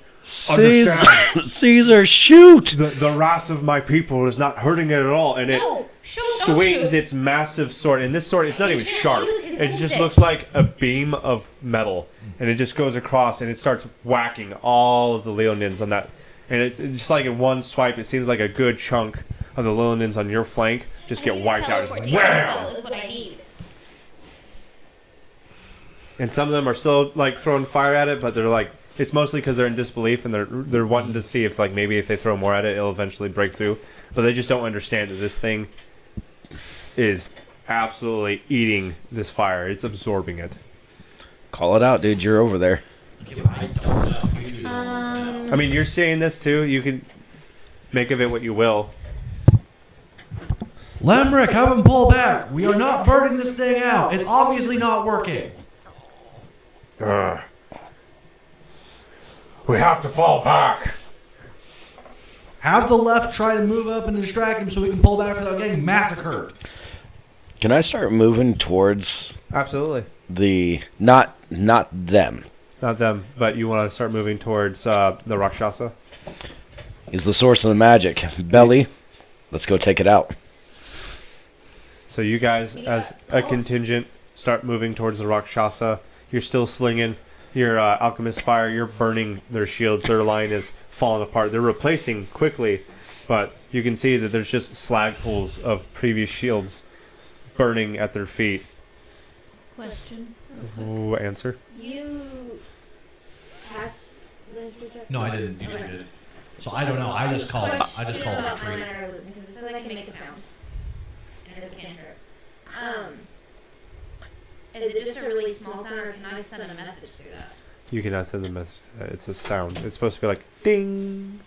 understand. Caesar, shoot! The wrath of my people is not hurting it at all, and it No, shoot, don't swings shoot. its massive sword. And this sword, it's not You even can't sharp. use his It just bullshit. looks like a beam of metal, and it just goes across, and it starts whacking all of the Leonins on that. And it's just like in one swipe, it seems like a good chunk of the Leonins on your flank just get wiped out. Just Teleportation wham! spell is what I need. And some of them are still like throwing fire at it, but they're like, it's mostly because they're in disbelief and they're wanting to see if like maybe if they throw more at it, it'll eventually break through. But they just don't understand that this thing is absolutely eating this fire. It's absorbing it. Call it out, dude. You're over there. I don't know. You two don't know. I mean, you're seeing this too. You can make of it what you will. Lamrick, have him pull back. We are not burning this thing out. It's obviously not working. We have to fall back. Have the left try to move up and distract him so we can pull back without getting massacred. Can I start moving towards Absolutely. the not them? Not them, but you want to start moving towards the Rakshasa? Is the source of the magic. Belly, let's go take it out. So you guys, as a contingent, start moving towards the Rakshasa. You're still slinging your alchemist fire. You're burning their shields. Their line is falling apart. They're replacing quickly, but you can see that there's just slag pools of previous shields burning at their feet. Question. Ooh, answer. You asked Liz to check? No, I didn't. You two did. So I don't know. I just called it a retreat. Because it says I can make a sound. And it's a cantrip. Is it just a really small sound, or can I send a message through that? You cannot send the message. It's a sound. It's supposed to be like ding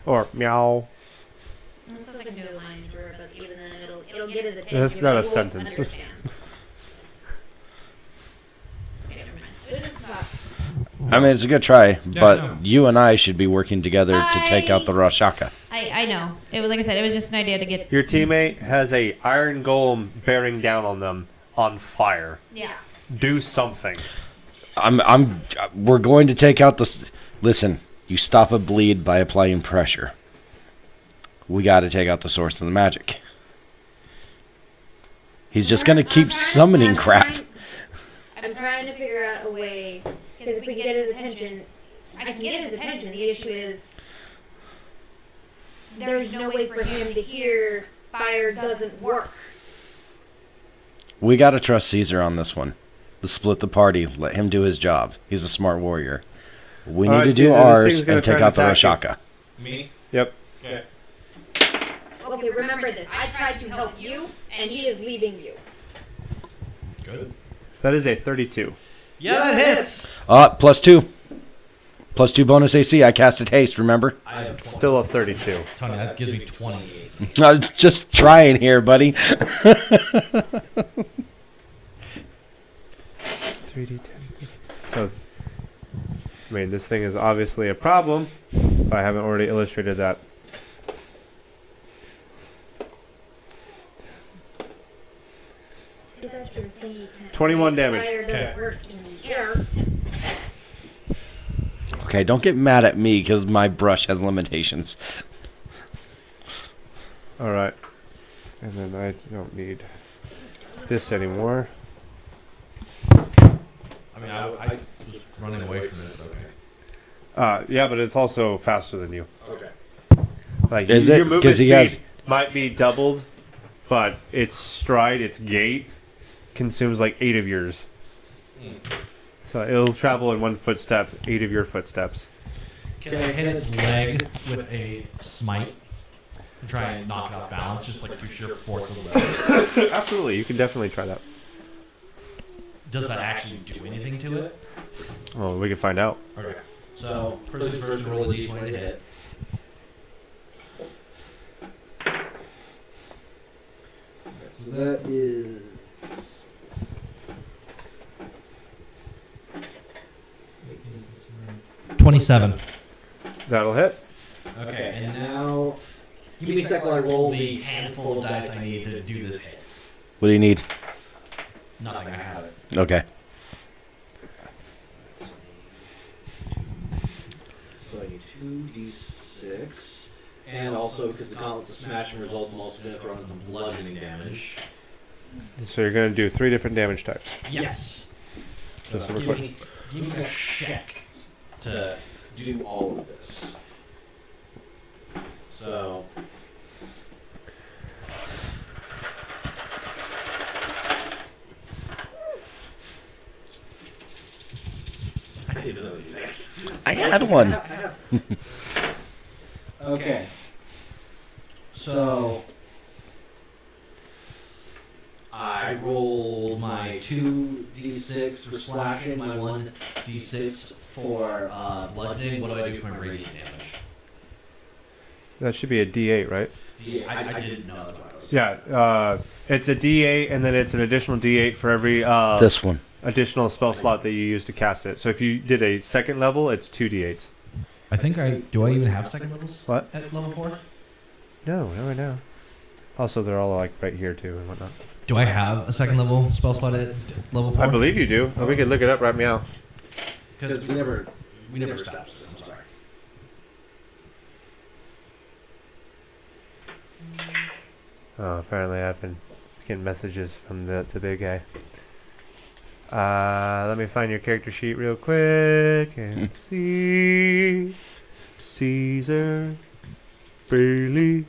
or meow. It says I can do a line through, but even then it'll get his attention. That's but not it a won't sentence. understand. Okay, never mind. It was just a thought. I mean, it's a good try, but no. you and I should be working together to take out the Rashaka. I know. It was like I said, it was just an idea to get. Your teammate has a iron golem bearing down on them on fire. Yeah. Do something. We're going to take out the. Listen, you stop a bleed by applying pressure. We got to take out the source of the magic. He's just going to keep summoning crap. I'm trying to figure out a way, because if we get his attention, I can get his attention. The issue is, there's no way for him to hear fire doesn't work. We got to trust Caesar on this one. Let's split the party. Let him do his job. He's a smart warrior. We need Alright, to do Caesar, this ours thing's gonna and take try out to the attack Rashaka. Me? Yep. Okay. Okay, remember this. I tried to help you, and he is leaving you. Good. That is a 32. Yeah, that hits. +2. +2 bonus AC. I casted haste, remember? I have Still a 32. Tony, that gives me 20. I was just trying here, buddy. 3d10. So, I mean, this thing is obviously a problem. If I haven't already illustrated that. Too bad your thingy can't. 21 damage. Fire doesn't Okay. work in the air. Okay, don't get mad at me because my brush has limitations. Alright. And then I don't need this anymore. I mean, I was running away from it, but okay. Yeah, but it's also faster than you. Okay. Like, Is your it? movement 'Cause he speed has- might be doubled, but its stride, its gait, consumes like 8 of yours. So it'll travel in one footstep, 8 of your footsteps. Can I hit its leg with a smite? And try and knock it off balance, just like through sheer force of will. Absolutely, you can definitely try that. Does that actually do anything to it? Well, we can find out. Okay. So, first things first, roll a d20 to hit. So that is 27. That'll hit. Okay, and now give me a second while I roll the handful of dice I need to do this hit. What do you need? Nothing, I have it. Okay. so I need 2d6, and also because the gauntlet's a smashing result, I'm also going to throw in some bludgeoning damage. So you're going to do 3 different damage types. Yes. Just so we're give, clear. me, give me a check to Do all of this. So I didn't even know these things. I had one. okay. So I rolled my 2d6 for slashing, my 1d6 for bludgeoning. What do I do for my radiant damage? That should be a D8, right? I didn't know that's what it was. Yeah, it's a D8, and then it's an additional D8 for every This one. additional spell slot that you use to cast it. So if you did a second level, it's 2d8s. I think do I even have second levels? What? At level 4? No, right now. Also, they're all like right here too and whatnot. Do I have a second level spell slot at level 4? I believe you do. We could look it up right meow. Because we never established this. I'm sorry. Oh, apparently I've been getting messages from the big guy. Let me find your character sheet real quick and see. Caesar Bailey.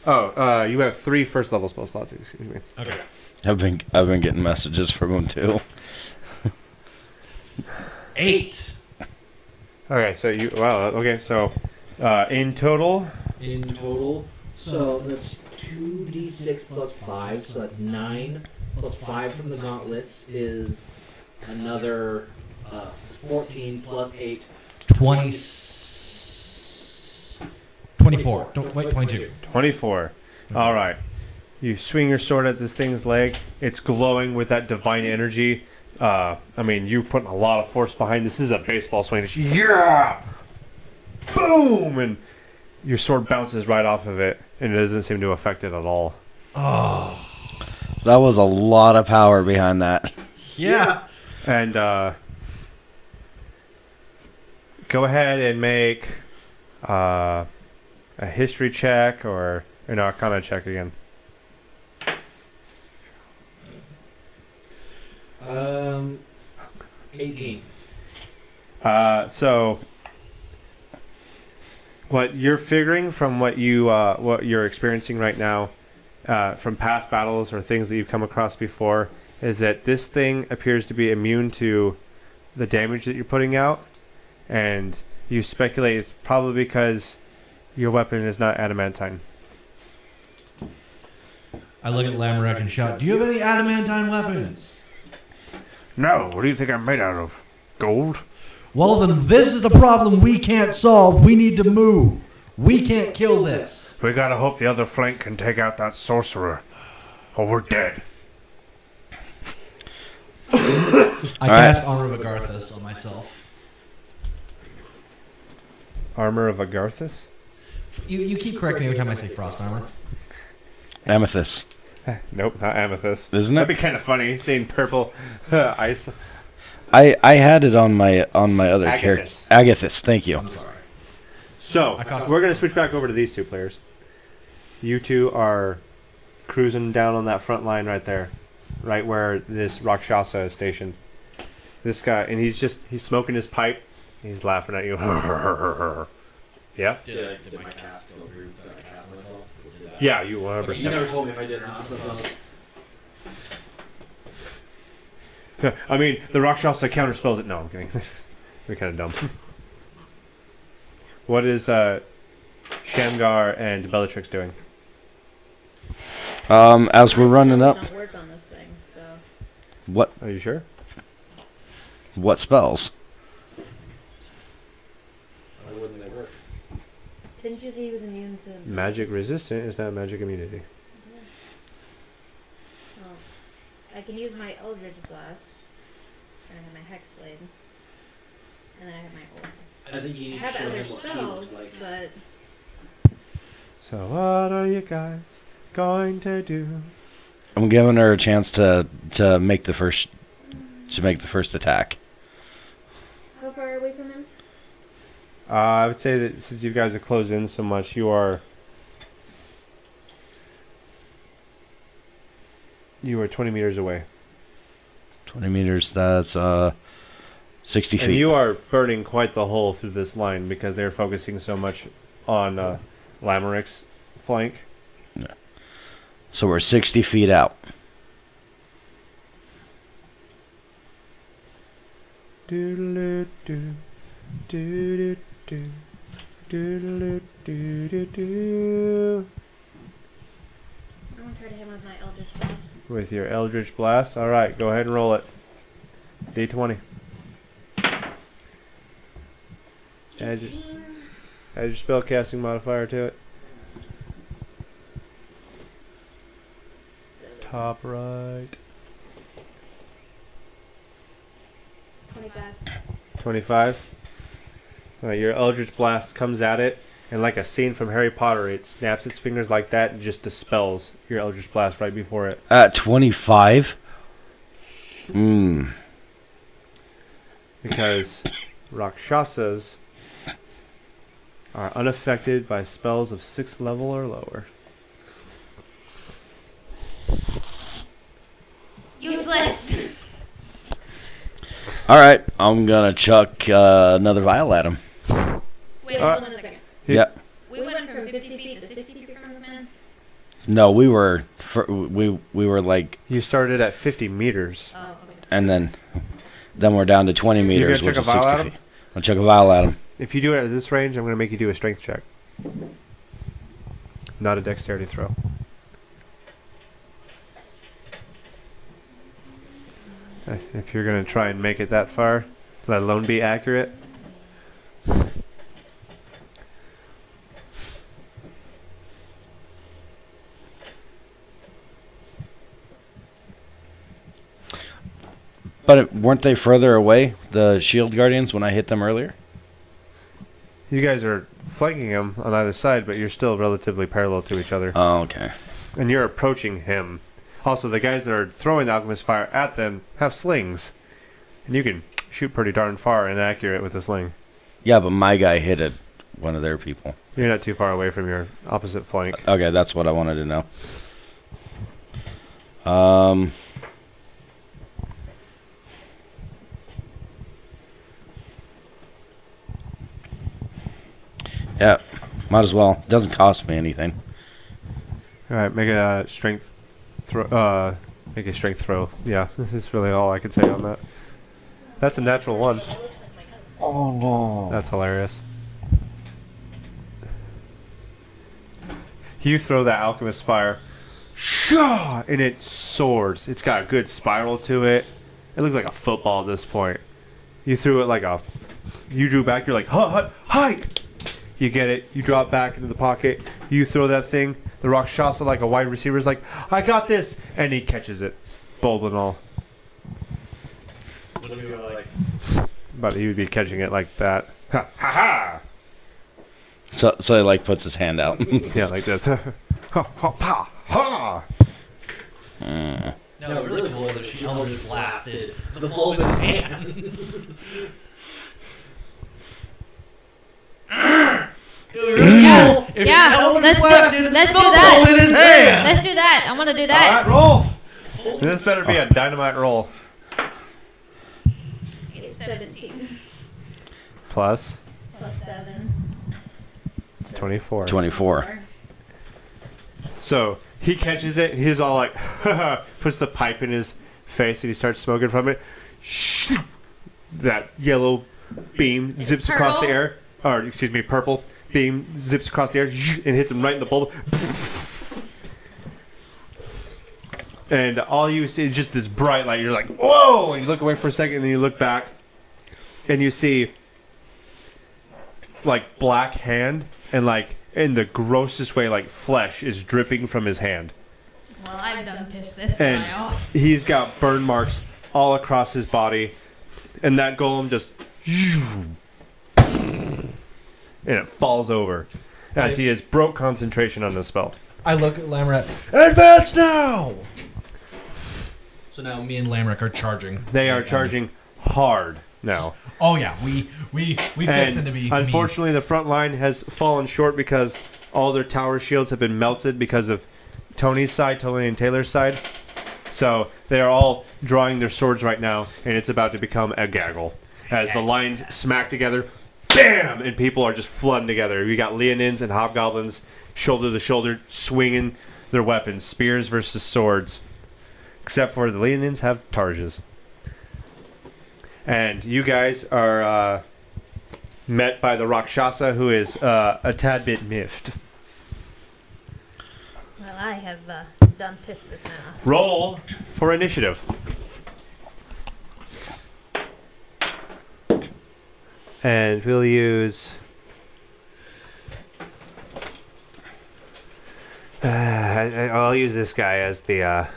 Oh, you have 3 first level spell slots. Excuse me. Okay. I've been getting messages from him too. 8. Okay, so you okay, so in total, In total, so that's 2d6 plus 5, so that's 9 plus 5 from the gauntlets is another 14 plus 8. 24. Don't, wait, 22. 24. All right. You swing your sword at this thing's leg. It's glowing with that divine energy. I mean, you putting a lot of force behind this. This is a baseball swing. It's, yeah! Boom! And your sword bounces right off of it, and it doesn't seem to affect it at all. Oh. That was a lot of power behind that. Yeah. And go ahead and make a history check or an arcana check again. 18. So what you're figuring from what you're experiencing right now, from past battles or things that you've come across before, is that this thing appears to be immune to the damage that you're putting out, and you speculate it's probably because your weapon is not adamantine. I look at Lamorak and shout, "Do you have any adamantine weapons?" No, what do you think I'm made out of? Gold? Well, then this is the problem we can't solve. We need to move. We can't kill this. We gotta hope the other flank can take out that sorcerer, or we're dead. I cast Armor of Agarthus on myself. Armor of Agarthus? You keep correcting me every time I say frost armor. Amethyst. Nope, not amethyst. Isn't That'd it? be kind of funny seeing purple ice. I had it on my other character. Agathis. Agathis, thank you. I'm sorry. So, I cost- we're going to switch back over to these two players. You two are cruising down on that front line right there. Right where this Rakshasa is stationed. This guy, and he's smoking his pipe. He's laughing at you. Yeah? Did my cast go through? Did I cast myself? Did that? Yeah, you Okay, 100%. you never told me if I did or not. So I mean, the Rakshasa counterspells it. No, I'm kidding. We're kind of dumb. What is Shamgar and Bellatrix doing? As we're running up, Not work on this thing, so. what Are you sure? spells? why wouldn't they work? Didn't you say he was immune to? Magic resistant is not magic immunity. Oh. I can use my Eldritch Blast. And I have my Hexblade. And then I have my ult. I think you I need to have show other him what he spells, looks like. but So what are you guys going to do? I'm giving her a chance to make the first attack. how far away from him? I would say that since you guys are closed in so much, you are 20 meters away. 20 meters. That's 60 And feet. you are burning quite the hole through this line because they're focusing so much on Lamarik's flank. So we're 60 feet out. Doodle-doo, doodle-doo, doodle-doo. I'm gonna try to hit him with my Eldritch Blast. With your Eldritch Blast. All right, go ahead and roll it. D20. Add your spellcasting modifier to it. top right. 25. 25. Your Eldritch Blast comes at it, and like a scene from Harry Potter, it snaps its fingers like that and just dispels your Eldritch Blast right before it. At 25? Because Rakshasas are unaffected by spells of 6th level or lower. Useless. Alright, I'm gonna chuck another vial at him. Wait, hold on a second. Yeah. We went from 50 feet to 60 feet from this man? No, we were like, You started at 50 meters. Oh, okay. and then we're down to 20 meters. gonna chuck which a is vial 60 at him? feet. I'll chuck a vial at him. If you do it at this range, I'm going to make you do a strength check. Not a dexterity throw. If you're going to try and make it that far, let alone be accurate. But weren't they further away, the shield guardians, when I hit them earlier? You guys are flanking him on either side, but you're still relatively parallel to each other. Oh, okay. And you're approaching him. Also, the guys that are throwing the alchemist fire at them have slings. And you can shoot pretty darn far and accurate with a sling. Yeah, but my guy hit one of their people. You're not too far away from your opposite flank. Okay, that's what I wanted to know. Yeah, might as well. Doesn't cost me anything. Alright, make a strength throw. Make a strength throw. Yeah, this is really all I could say on that. That's a natural one. Oh no. That's hilarious. You throw that alchemist fire, shaw, and it soars. It's got a good spiral to it. It looks like a football at this point. You threw it like a. You drew back. You're like, hike. You get it. You drop back into the pocket. You throw that thing. The Rakshasa, like a wide receiver, is like, I got this, and he catches it, bulb and all. But he would be catching it like that. Ha ha ha! So he like puts his hand out. Yeah, like this. Ha ha pa ha! No, really cool that she almost blasted the bulb in his hand. Yeah, let's do that. In his hand. Let's do that. I want to do that. Alright, roll! This better be a dynamite roll. It's 17. Plus, Plus 7. it's 24. 24. So, he catches it, he's all like, puts the pipe in his face and he starts smoking from it. That yellow beam zips across the Purple. air. Or, excuse me, purple beam zips across the air and hits him right in the bulb. And all you see is just this bright light. You're like, whoa! And you look away for a second and then you look back and you see like black hand and like in the grossest way, like flesh is dripping from his hand. Well, I've done pissed this guy And off. he's got burn marks all across his body. And that golem just and it falls over as he has broke concentration on the spell. I look at Lamrek. Advance now! So now me and Lamrek are charging. They are charging hard now. Oh yeah, we fix it to be. Unfortunately, the front line has fallen short because all their tower shields have been melted because of Tony and Taylor's side. So they are all drawing their swords right now, and it's about to become a gaggle as the lines smack together. Bam! And people are just flooding together. We got Leonins and Hobgoblins shoulder to shoulder swinging their weapons, spears versus swords. Except for the Leonins have targes. And you guys are met by the Rakshasa, who is a tad bit miffed. Well, I have done pissed this now. Roll for initiative. And we'll use... I'll use this guy as the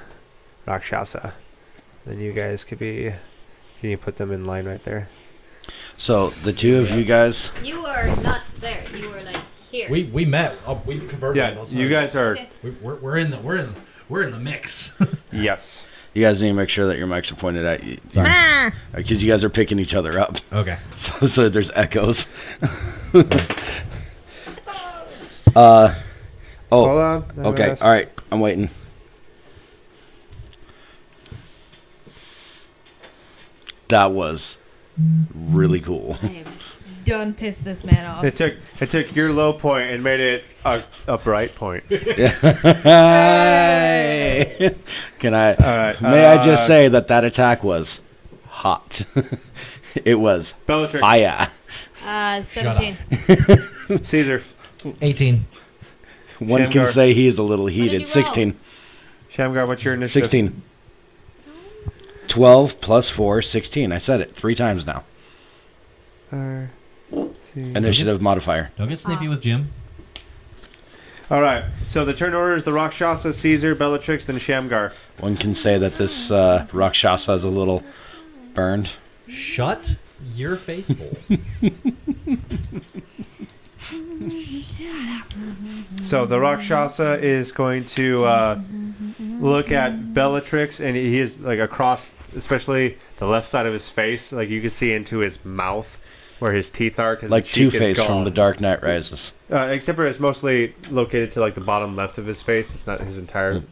Rakshasa. Then you guys could be. Can you put them in line right there? So the two of you guys. You are not there. You were like here. We met. We converted. Yeah, you guys are. Okay. We're in the mix. Yes. You guys need to make sure that your mics are pointed at you. Sorry. Because you guys are picking each other up. Okay. So there's echoes. Hold Oh, on. okay. All right. I'm waiting. That was really cool. I am done pissed this man off. It took your low point and made it a bright point. Hey! Can I? All right. May I just say that attack was hot. It was Bellatrix. fire. 17. Caesar. 18. One can Shamgar. say he is a little did heated. you roll? 16. Shamgar, what's your initiative? 16. 12 plus 4, 16. I said it 3 times now. Initiative modifier. Don't get snippy with Jim. All right. So the turn order is the Rakshasa, Caesar, Bellatrix, then Shamgar. One can say that this Rakshasa is a little burned. Shut your face hole. So the Rakshasa is going to look at Bellatrix, and he is like across, especially the left side of his face. Like you can see into his mouth where his teeth are, because Like the cheek Two-Face is from gone. The Dark Knight Rises. Except for it's mostly located to like the bottom left of his face. It's not his entire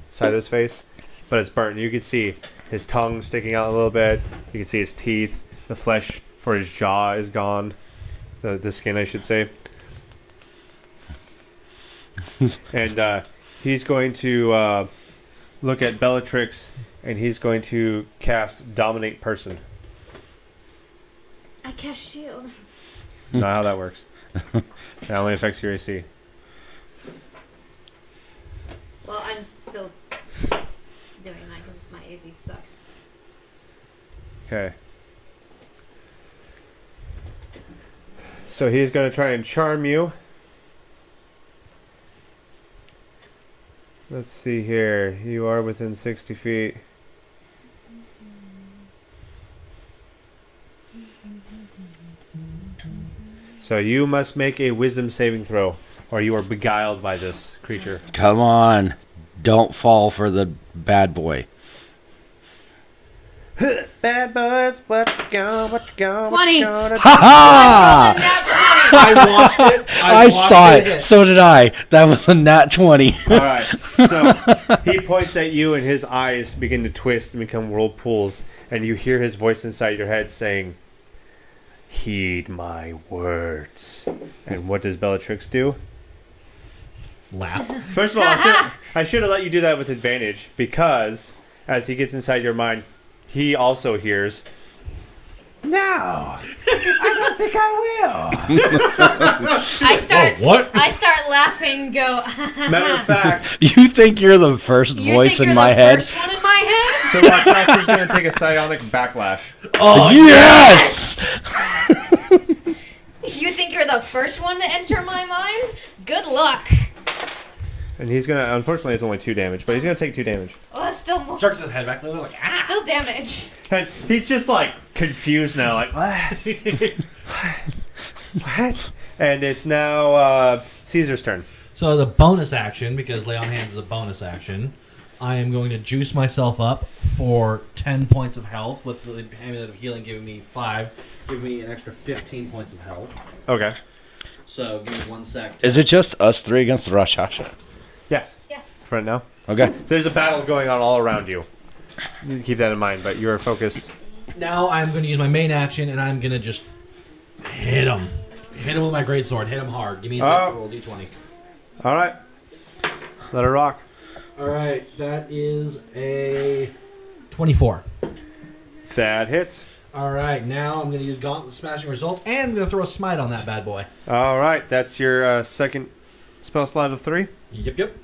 side of his face, but it's burnt. You can see his tongue sticking out a little bit. You can see his teeth. The flesh for his jaw is gone. The skin, I should say. And he's going to look at Bellatrix, and he's going to cast Dominate Person. I cast shield. Not how that works. That only affects your AC. Well, I'm still doing that because my AC sucks. Okay. So he's going to try and charm you. Let's see here. You are within 60 feet. So you must make a wisdom saving throw, or you are beguiled by this creature. Come on. Don't fall for the bad boy. Bad boys, what you gonna, what you gonna, 20. do? Ha I watched it. I watched saw it. hit. So did I. That was a nat 20. All right. So he points at you, and his eyes begin to twist and become whirlpools, and you hear his voice inside your head saying, "Heed my words." And what does Bellatrix do? Laugh. First of all, I should have let you do that with advantage, because as he gets inside your mind, he also hears, "No, I don't think I will." I start. Oh, what? I start laughing. Go. Matter of fact, You think you're the first You voice think in you're my the head? first one in my head? the Rakshasa is going to take a psionic backlash. Oh, Yes! You think you're the first one to enter my mind? Good luck. And he's going to, unfortunately, it's only 2 damage, but he's going to take 2 damage. Oh, that's still more. jerks his head back. Like, ah. Still damage. And he's just like confused now, like, what? What? And it's now Caesar's turn. So the bonus action, because lay on hands is a bonus action, I am going to juice myself up for 10 points of health, with the amulet of healing giving me 5, giving me an extra 15 points of health. Okay. So give me 1 sec. Is it just us 3 against the Rakshasa? Yes. Yeah. For right now. Okay. There's a battle going on all around you. You need to keep that in mind, but you're focused. Now I'm going to use my main action, and I'm going to just hit him. Hit him with my greatsword. Hit him hard. Give me a sec to roll d20. All right. Let her rock. All right, that is a 24. That hits. All right, now I'm going to use Gauntlet Smashing Results, and I'm going to throw a smite on that bad boy. All right. That's your second spell slot of 3. Yep.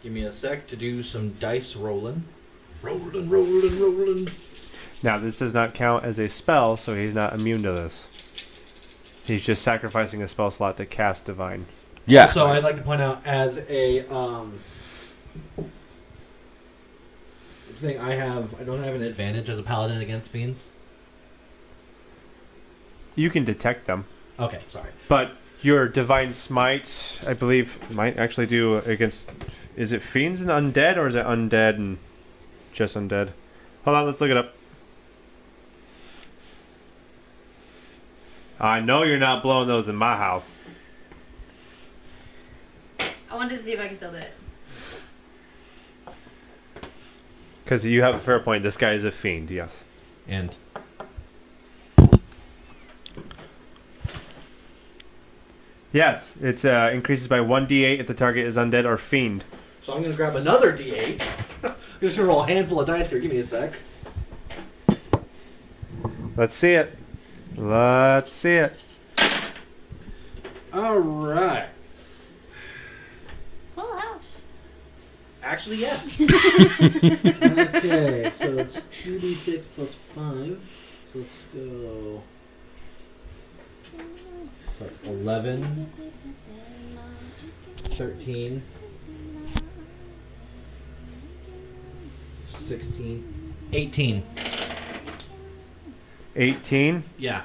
Give me a sec to do some dice rolling. Rolling. Now, this does not count as a spell, so he's not immune to this. He's just sacrificing a spell slot to cast Divine. Yeah. So I'd like to point out, as a thing, I don't have an advantage as a paladin against fiends. You can detect them, Okay, sorry. but your divine smite, I believe, might actually do against. Is it fiends and undead, or is it undead and just undead? Hold on, let's look it up. I know you're not blowing those in my house. I wanted to see if I can still do it. Because you have a fair point. This guy is a fiend, yes. And Yes, it increases by 1d8 if the target is undead or fiend. so I'm gonna grab another D8. I'm just gonna roll a handful of dice here. Give me a sec. Let's see it. Let's see it. All right. Full house. Actually, yes. Okay, so it's 2d6 plus 5. So let's go. So it's 11, 13, 16, 18. 18 Yeah.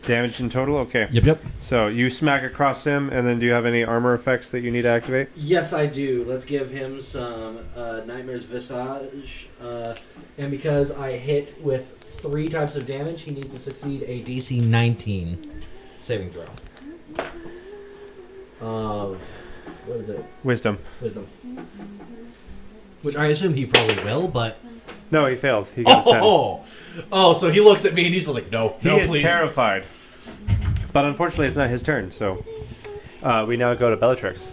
damage in total? Okay. Yep. So you smack across him, and then do you have any armor effects that you need to activate? Yes, I do. Let's give him some Nightmare's Visage. And because I hit with 3 types of damage, he needs to succeed a DC 19 saving throw. What is it? Wisdom. Wisdom. Which I assume he probably will, but... No, he failed. He got a 10. Oh, so he looks at me and he's like, no, He is terrified. But unfortunately, it's not his turn, so we now go to Bellatrix.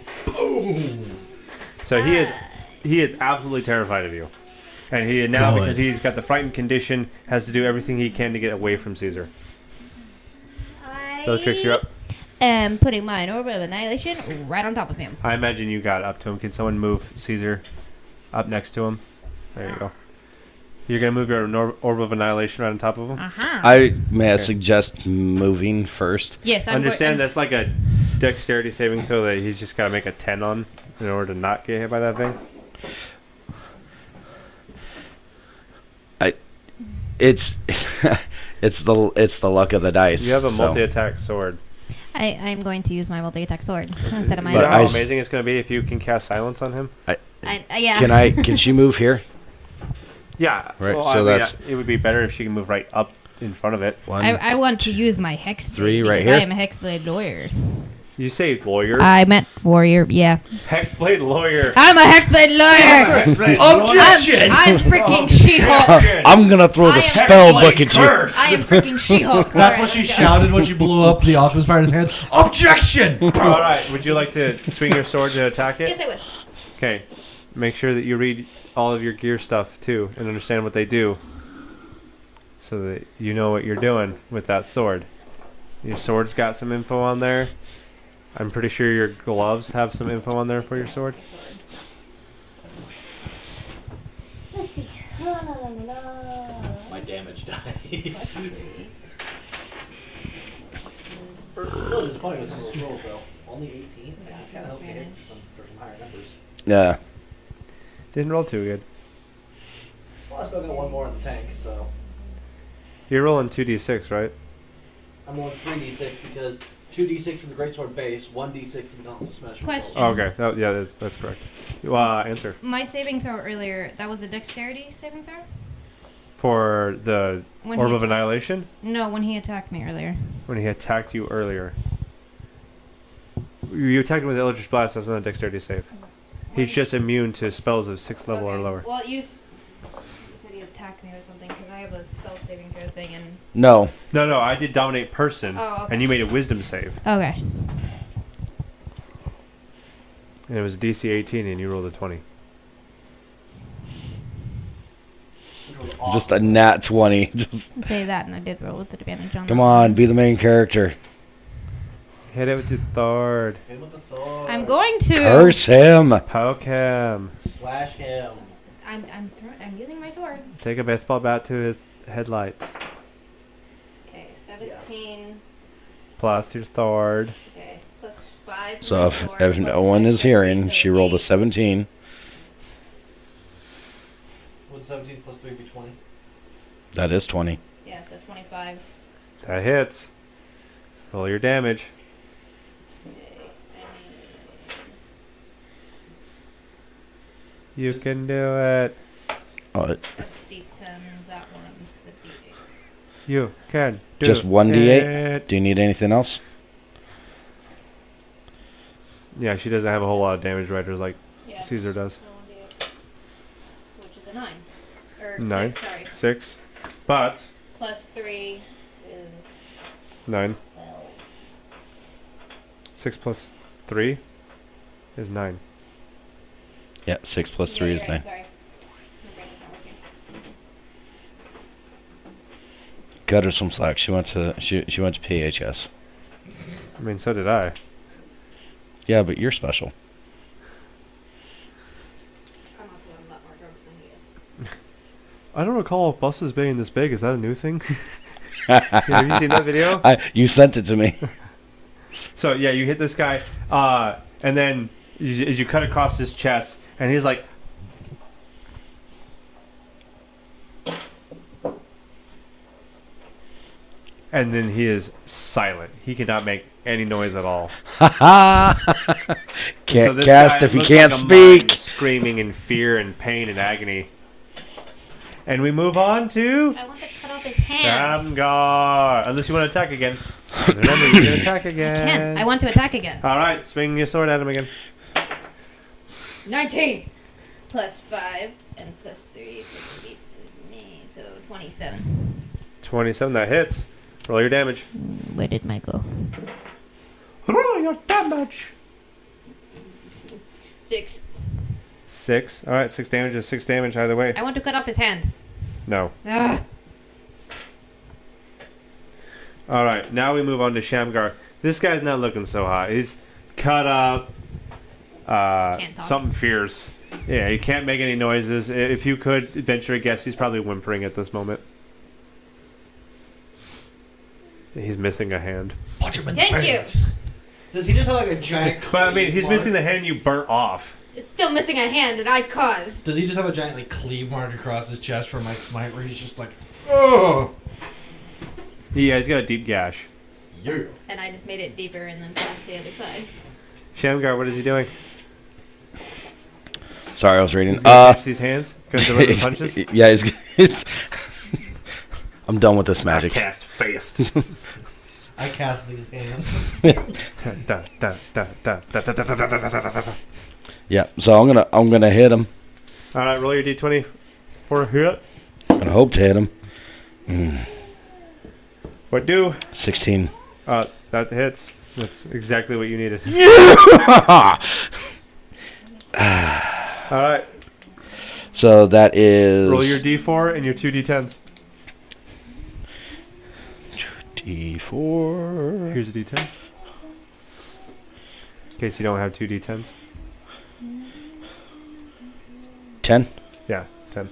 So he is absolutely terrified of you. And he now, Good. because he's got the frightened condition, has to do everything he can to get away from Caesar. Bellatrix, you're up. am putting my Orb of Annihilation right on top of him. I imagine you got up to him. Can someone move Caesar up next to him? There you go. You're going to move your Orb of Annihilation right on top of him? I may I Okay. suggest moving first. Yes, Understand that's like a dexterity saving throw that he's just got to make a 10 on in order to not get hit by that thing. It's it's the luck of the dice. You have a so. multi-attack sword. I'm going to use my multi-attack sword instead of my. You know But how I amazing it's going to be if you can cast silence on him? Yeah. Can she move here? Yeah. Right, Well, so I mean, that's- it would be better if she can move right up in front of it. One. I want to use my Hexblade 3 right because here. I am a Hexblade lawyer. You saved lawyer. I meant warrior, yeah. Hexblade lawyer. I'm a Hexblade lawyer! Objection! I'm freaking She-Hulk! I'm gonna throw I the am spell book at you. I am freaking She-Hulk! That's what she shouted when she blew up the Alchemist Fire's head. Objection! All right. Would you like to swing your sword to attack Yes, it? I would. Okay. Make sure that you read all of your gear stuff too and understand what they do, so that you know what you're doing with that sword. Your sword's got some info on there. I'm pretty sure your gloves have some info on there for your sword. Let's see. La, la, la, la, la. My damage die. A little disappointed with some of those rolls, though. Only 18? Yeah, kind of okay for some higher numbers. Yeah. Didn't roll too good. Well, I still got one more in the tank, so... You're rolling 2d6, right? I'm rolling 3d6 because 2d6 for the Greatsword base, 1d6 for the Gauntlet Smash. Question. Oh, okay. Yeah, that's correct. Answer. My saving throw earlier, that was a dexterity saving throw? For the When Orb he of Annihilation? No, when he attacked me earlier. When he attacked you earlier. You attacked him with Eldritch Blast, that's not a dexterity save. He's just immune to spells of 6th level or lower. Well, you said he attacked me or something because I have a spell saving throw thing and... No. No, I did Dominate Person, Oh, okay. and you made a Wisdom save. Okay. And it was DC 18, and you rolled a 20. Just a nat 20. Just Say that and I did roll with advantage on come that. on, be the main character. Hit it with your sword. Hit him with the Thor. I'm going to... Curse him. Poke him. Slash him. I'm using my sword. Take a baseball bat to his headlights. Okay, 17. Plus your sword. Okay, plus 5. So if no one is hearing, she rolled a 17. What's 17 plus 3 be 20. That is 20. Yeah, so 25. That hits. Roll your damage. You can do it. Oh, That's D10, that one's the D8. You can do just 1d8. it. Do you need anything else? Yeah, she doesn't have a whole lot of damage riders like Yeah, Caesar does. so 1d8, which is a 9. Or 9. 6, sorry. 6. But Plus 3 is 9. 12. 6 plus 3 is 9. Yeah, 6 plus 3 Yeah, is you're 9. right, sorry. My brain is not working. Cut her some slack. She went to PHS. I mean, so did I. Yeah, but you're special. I'm also on a lot more drugs than he is. I don't recall buses being this big. Is that a new thing? Have you seen that video? You sent it to me. So yeah, you hit this guy, and then as you cut across his chest, and he's like, and then he is silent. He cannot make any noise at all. Can't this cast guy if he looks can't like a speak. mime screaming in fear and pain and agony. And we move on to I want to cut off his hand. Shamgar. Unless you want to attack again. Remember, you can attack again. I can. I want to attack again. All right, swing your sword at him again. 19 plus 5 and plus 3 plus 8 is me, so 27. 27, that hits. Roll your damage. Where did my go? Roll your damage. 6. 6. All right, 6 damage is 6 damage either way. I want to cut off his hand. No. Ah. All right, now we move on to Shamgar. This guy's not looking so hot. He's cut up. Can't talk. Something fierce. Yeah, he can't make any noises. If you could venture a guess, he's probably whimpering at this moment. He's missing a hand. Punch him in Thank the you. face. Does he just have like a giant? But I mean, he's cleave missing the mark? hand you burnt off. It's still missing a hand that I caused. Does he just have a giant like cleave mark across his chest from my smite, where he's just like, oh. Yeah, he's got a deep gash. Yeah. And I just made it deeper and then past the other side. Shamgar, what is he doing? Sorry, I was reading. He's gonna catch these hands because of the punches. Yeah, it's I'm done with this I magic. cast Fast. I cast these hands. Da, da, da, da, da, da, da, da, da, da, da, da, da. Yeah, so I'm gonna hit him. All right, roll your d20 for a hit. I'm gonna hope to hit him. What do? 16. That hits. That's exactly what you needed. All right, So that is roll your d4 and your 2 d10s. D4. Here's a d10. In case you don't have 2 d10s. 10. Yeah, 10.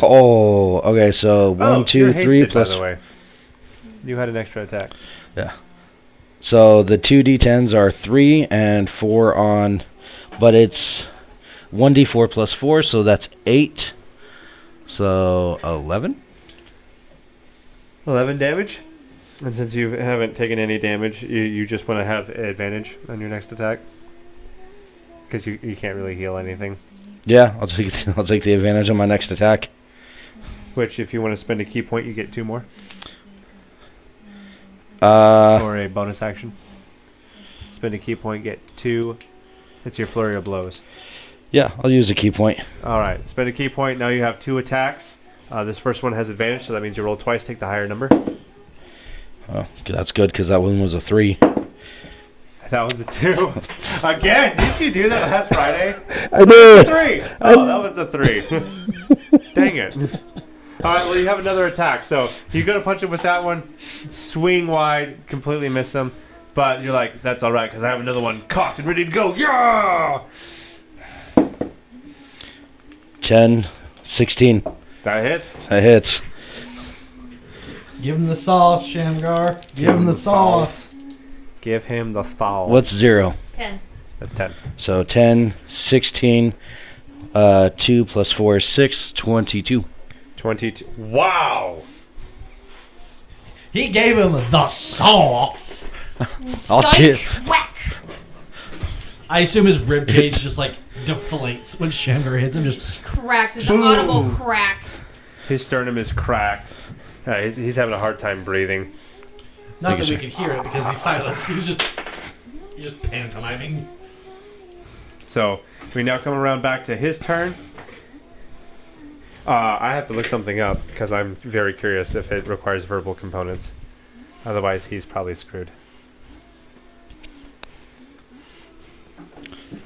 Oh, okay. So one, two, you're three hasted, plus. by the way. You had an extra attack. Yeah. So the 2 d10s are 3 and 4 on, but it's 1d4 plus 4, so that's 8. So 11. 11 damage. And since you haven't taken any damage, you just want to have advantage on your next attack. Because you can't really heal anything. Yeah, I'll take the advantage on my next attack. Which, if you want to spend a key point, you get 2 more. For a bonus action. Spend a key point, get 2. It's your flurry of blows. Yeah, I'll use a key point. Alright, spend a key point. Now you have 2 attacks. This first one has advantage, so that means you roll twice, take the higher number. Oh, that's good because that one was a 3. That one's a 2. Again? Didn't you do that last Friday? I did. 3. Oh, that one's a 3. Dang it. Alright, well, you have another attack. So you go to punch him with that one, swing wide, completely miss him. But you're like, that's alright, because I have another one cocked and ready to go. Yeah! 10, 16. That hits. That hits. Give him the sauce, Shamgar. Give him the sauce. Give him the sauce. What's 0? 10. That's 10. So 10, 16, 2 plus 4 is 6, 22. 22. Wow. He gave him the sauce. I'll Psych! do- Whack! I assume his rib cage just like deflates when Shamgar hits him. Just Cracks. It's an audible crack. His sternum is cracked. He's having a hard time breathing. not that we could hear it because he's silenced. He's just pantomiming. So we now come around back to his turn. I have to look something up because I'm very curious if it requires verbal components. Otherwise, he's probably screwed.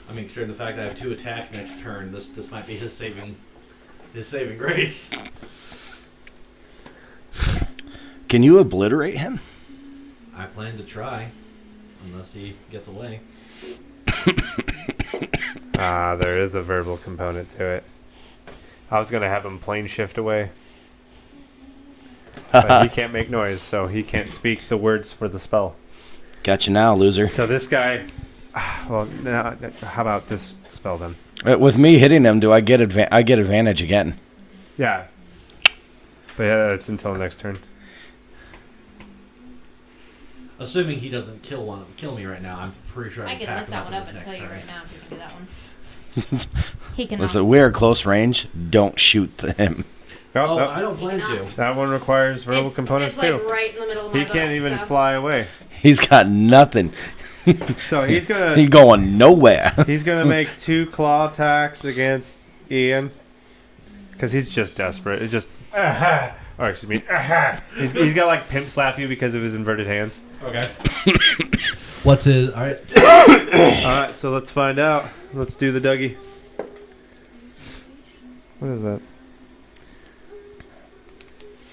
I mean, considering the fact that I have 2 attacks next turn, this might be his saving grace. Can you obliterate him? I plan to try, unless he gets away. There is a verbal component to it. I was going to have him plane shift away. But he can't make noise, so he can't speak the words for the spell. Gotcha now, loser. So this guy... Well, now, how about this spell then? With me hitting him, do I get I get advantage again? Yeah. But yeah, it's until next turn. Assuming he doesn't kill me right now, I'm pretty sure I I could can look that one up and tell you right now if you can do that one. He cannot. Listen, we're close range. Don't shoot him. Oh, Nope. I don't plan to. That one requires verbal components it's too. Like right in the middle of He my can't book, even so. fly away. He's got nothing. So he's He's gonna going nowhere. he's gonna make 2 claw attacks against Ian because he's just desperate. It's just or excuse me. He's got like pimp slap you because of his inverted hands. Okay. What's his? All right. All right, so let's find out. Let's do the Dougie. What is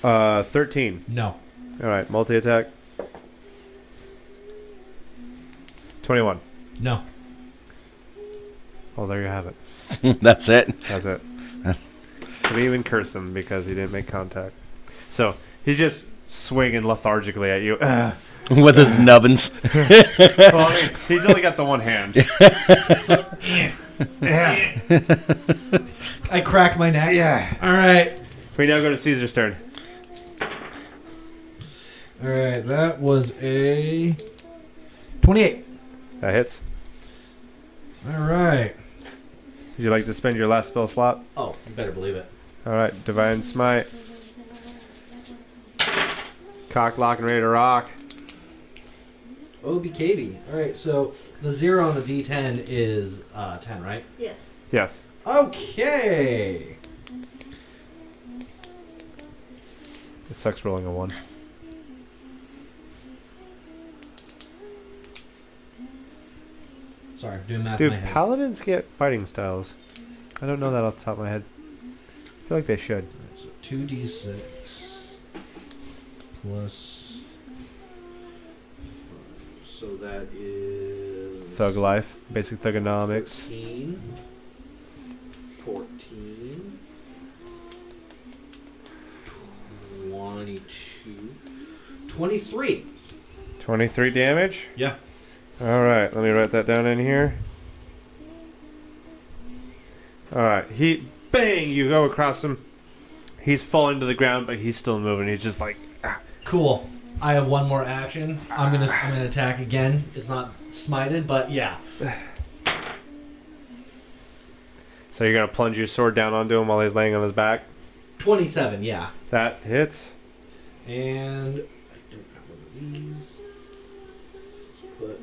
that? 13. No. All right, multi attack. 21. No. Well, there you have it. That's it. That's it. Couldn't even curse him because he didn't make contact. So he's just swinging lethargically at you. With his nubbins. Well, I mean, he's only got the one hand. Yeah. I crack my neck. Yeah. All right. We now go to Caesar's turn. All right. That was a 28. That hits. All right. Would you like to spend your last spell slot? Oh, you better believe it. All right, Divine Smite. Cock, lock, and ready to rock. OBKB. All right. So the 0 on the D10 is 10, right? Yes. Yes. Okay. It sucks rolling a 1. Sorry, doing math Dude, in my head. paladins get fighting styles. I don't know that off the top of my head. I feel like they should. So 2d6 plus. So that is. Thug life, basic thugonomics. 14, 22, 23. 23 damage? Yeah. Alright, let me write that down in here. Alright, bang, you go across him. He's falling to the ground, but he's still moving. He's just like, Cool. I have one more action. I'm gonna attack again. It's not smited, but yeah. So you're going to plunge your sword down onto him while he's laying on his back? 27, yeah. That hits. And I don't have one of these. But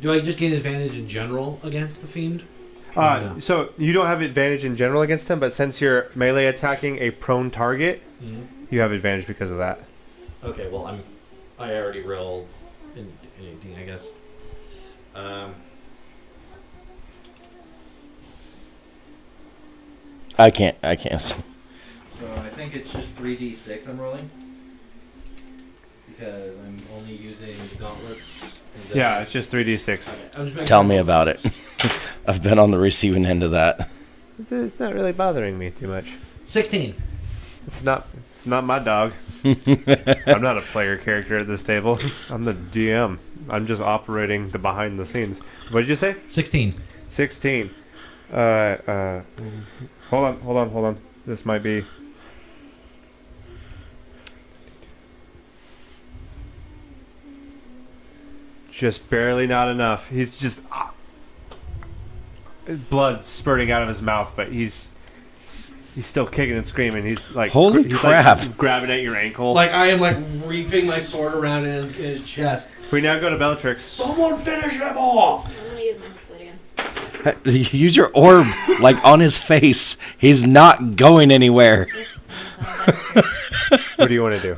do I just gain advantage in general against the fiend? No. So you don't have advantage in general against him, but since you're melee attacking a prone target, you have advantage because of that. Okay, well I already rolled in 18, I guess. I can't. So I think it's just 3d6 I'm rolling. Because I'm only using the gauntlets. Yeah, it's just 3d6. Okay, I'm just making Tell me sure. about it. I've been on the receiving end of that. It's not really bothering me too much. 16. It's not my dog. I'm not a player character at this table. I'm the DM. I'm just operating the behind the scenes. What did you say? 16. 16. Hold on. This might be. Just barely not enough. He's just blood spurting out of his mouth, but he's still kicking and screaming. He's like, Holy crap. Like grabbing at your ankle. Like I am like reaping my sword around in his chest. We now go to Bellatrix. Someone finish him off! I'm gonna use my hexblade again. Use your orb, like, on his face. He's not going anywhere. What do you want to do?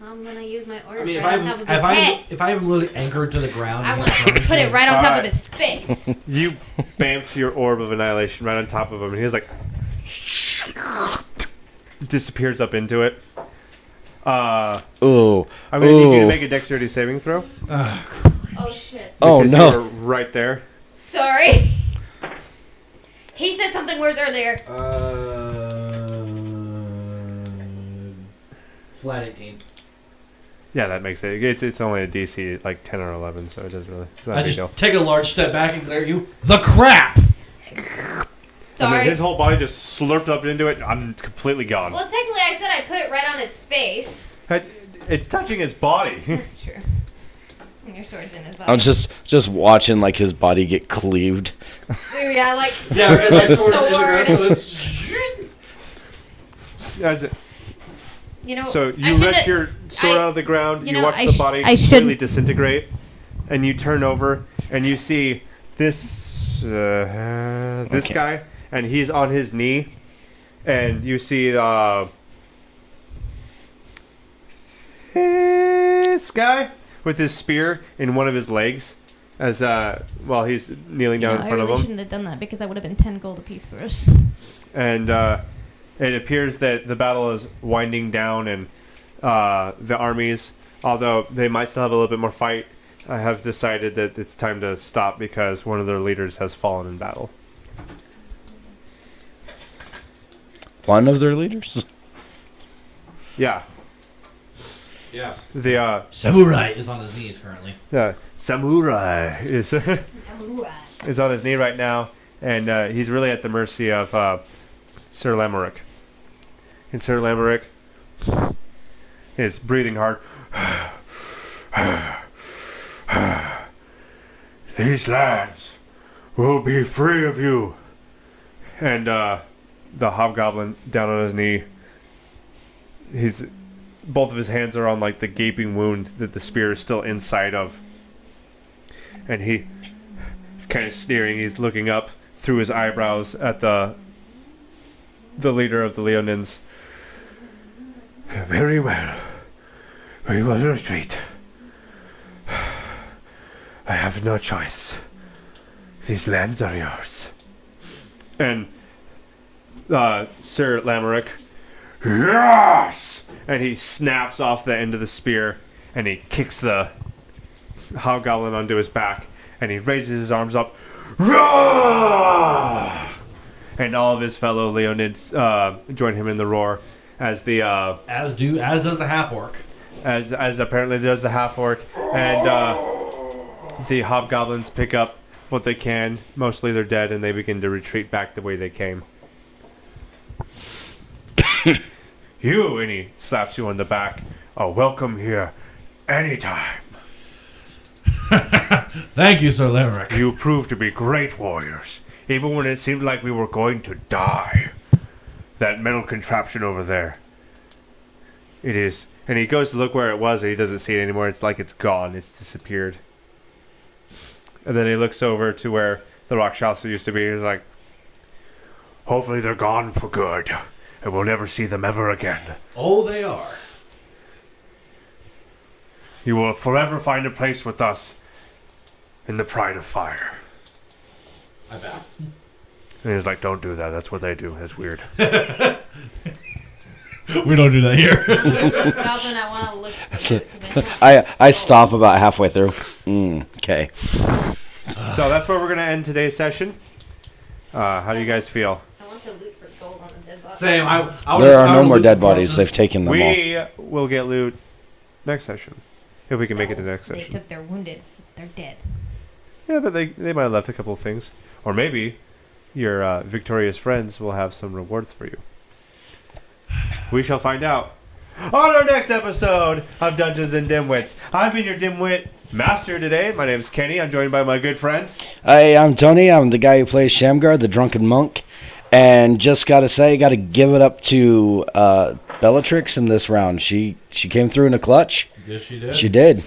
Well, I'm gonna use my orb I mean, right on top of his head. if I am literally anchored to the ground, I and want he's to prone put it to- right on top of Alright. his face. You bamf your orb of annihilation right on top of him, and he's like disappears up into it. Ooh. I'm gonna need you to make a dexterity saving throw. Oh shit. Oh, because no. you were right there. Sorry. He said something worse earlier. Flat 18. Yeah, that makes it. It's only a DC like 10 or 11, so it doesn't really. It's not I a big just deal. take a large step back and glare at you. The crap! And Sorry. then his whole body just slurped up into it. I'm completely gone. Well, technically, I said I put it right on his face. It's touching his body. That's true. And your sword's in his body. I'm just watching, like, his body get cleaved. Yeah, like Yeah, right, the that sword into the ground, so sword. it's- As it, You know, so I you shoulda- let your sword I- out of the ground. you You know, watch I the sh- body I completely shouldn't- disintegrate, and you turn over and you see this Okay. guy, and he's on his knee, and you see this guy with his spear in one of his legs, as while he's kneeling down in front of him. shouldn't have done that because that would have been 10 gold apiece for us. And it appears that the battle is winding down, and the armies, although they might still have a little bit more fight, have decided that it's time to stop because one of their leaders has fallen in battle. One of their leaders? Yeah. Yeah. The Samurai is on his knees currently. samurai is is on his knee right now, and he's really at the mercy of Sir Lamerick. And Sir Lamerick is breathing hard. These lands will be free of you. And the hobgoblin down on his knee. Both of his hands are on like the gaping wound that the spear is still inside of. And he's kind of sneering. He's looking up through his eyebrows at the leader of the Leonins. Very well. We will retreat. I have no choice. These lands are yours. And Sir Lamerick, yes! And he snaps off the end of the spear, and he kicks the hobgoblin onto his back, and he raises his arms up. Roar! And all of his fellow Leonids join him in the roar, as the As does the half orc. as apparently does the half orc, and the hobgoblins pick up what they can. Mostly they're dead, and they begin to retreat back the way they came. You, and he slaps you on the back, are welcome here anytime. Thank you, Sir Lamerick. You proved to be great warriors, even when it seemed like we were going to die. That metal contraption over there. It is. And he goes to look where it was, and he doesn't see it anymore. It's like it's gone. It's disappeared. And then he looks over to where the Rakshasa used to be. He's like, hopefully they're gone for good, and we'll never see them ever again. Oh, they are. You will forever find a place with us in the Pride of Fire. I bet. And he's like, don't do that. That's what they do. That's weird. We don't do that here. Goblin, I want to look for it, 'cause I have- I stop about halfway through. Okay. So that's where we're going to end today's session. How do you guys feel? I want to loot for gold on the dead body. Same. I There are no more dead bodies. They've taken them all. We will get loot next session. If we can make it to the next They session. took their wounded they're dead. Yeah, but they might have left a couple of things. Or maybe your victorious friends will have some rewards for you. We shall find out on our next episode of Dungeons and Dimwits. I've been your Dimwit Master today. My name is Kenny. I'm joined by my good friend. Hey, I'm Tony. I'm the guy who plays Shamgar, the drunken monk. And just gotta say, gotta give it up to Bellatrix in this round. She came through in a clutch. Yes, she did. She did.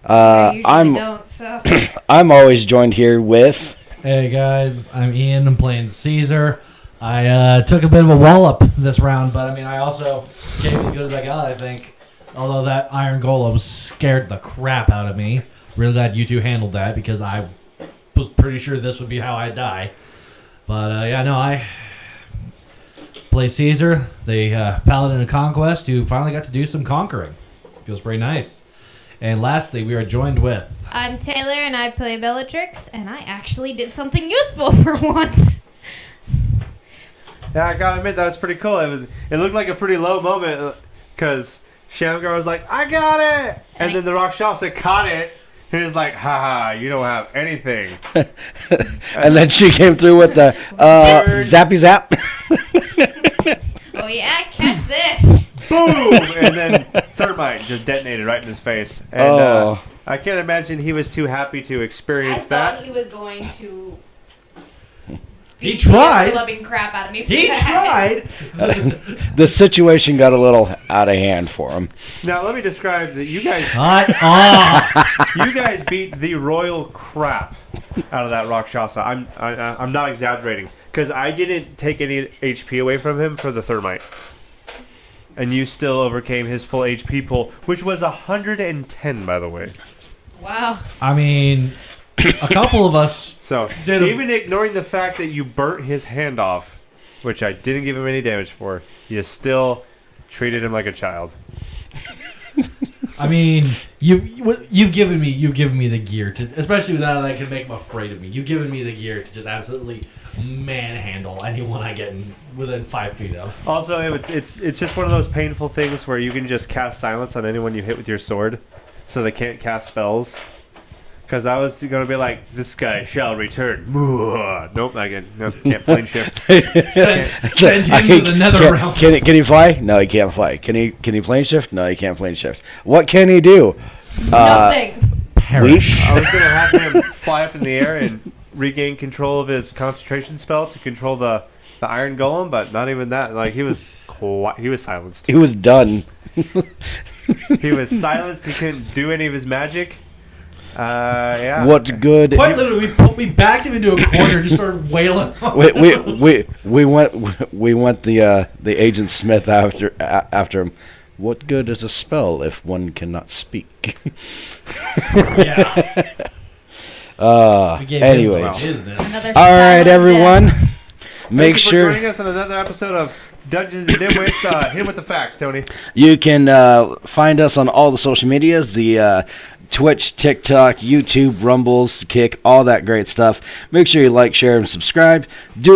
I usually don't, so. I'm always joined here with. Hey guys, I'm Ian. I'm playing Caesar. I took a bit of a wallop this round, but I mean, I also gave as good as I got, I think. Although that Iron Golem scared the crap out of me. Really glad you two handled that because I was pretty sure this would be how I die. But yeah, no, I play Caesar, the Paladin of Conquest, who finally got to do some conquering. Feels pretty nice. And lastly, we are joined with. I'm Taylor, and I play Bellatrix, and I actually did something useful for once. Yeah, I gotta admit that was pretty cool. It looked like a pretty low moment because Shamgar was like, "I got it," and then the Rakshasa caught it. He was like, "Ha, you don't have anything." And then she came through with the zappy zap. Oh yeah, catch this. Boom! And then thermite just detonated right in his face. And I can't imagine he was too happy to experience I that. thought he was going to. He tried. Loving crap out of me. For He that. tried! The situation got a little out of hand for him. Now let me describe that you guys. You guys beat the royal crap out of that Rakshasa. I'm not exaggerating because I didn't take any HP away from him for the thermite, and you still overcame his full HP pool, which was 110, by the way. Wow. I mean, a couple of us. So Did even ignoring the fact that you burnt his hand off, which I didn't give him any damage for, you still treated him like a child. I mean, you've given me the gear to, especially now that I can make him afraid of me. You've given me the gear to just absolutely manhandle anyone I get within 5 feet of. Also, it's just one of those painful things where you can just cast silence on anyone you hit with your sword, so they can't cast spells. Because I was gonna be like, this guy shall return. Nope, can't plane shift. Send him to the nether realm. Can he fly? No, he can't fly. Can he plane shift? No, he can't plane shift. What can he do? Nothing. Perish. I was gonna have him fly up in the air and regain control of his concentration spell to control the Iron Golem, but not even that. Like he was silenced. He was done. He was silenced. He couldn't do any of his magic. Yeah. What good? Quite literally, we backed him into a corner and just started wailing. we went the Agent Smith after him. What good is a spell if one cannot speak? Yeah. Anyway. Another All right, silent everyone. death. Make Thank you for sure joining us on another episode of Dungeons and Dimwits. Hit him with the facts, Tony. you can find us on all the social medias, the Twitch, TikTok, YouTube, Rumbles, Kick, all that great stuff. Make sure you like, share, and subscribe. Do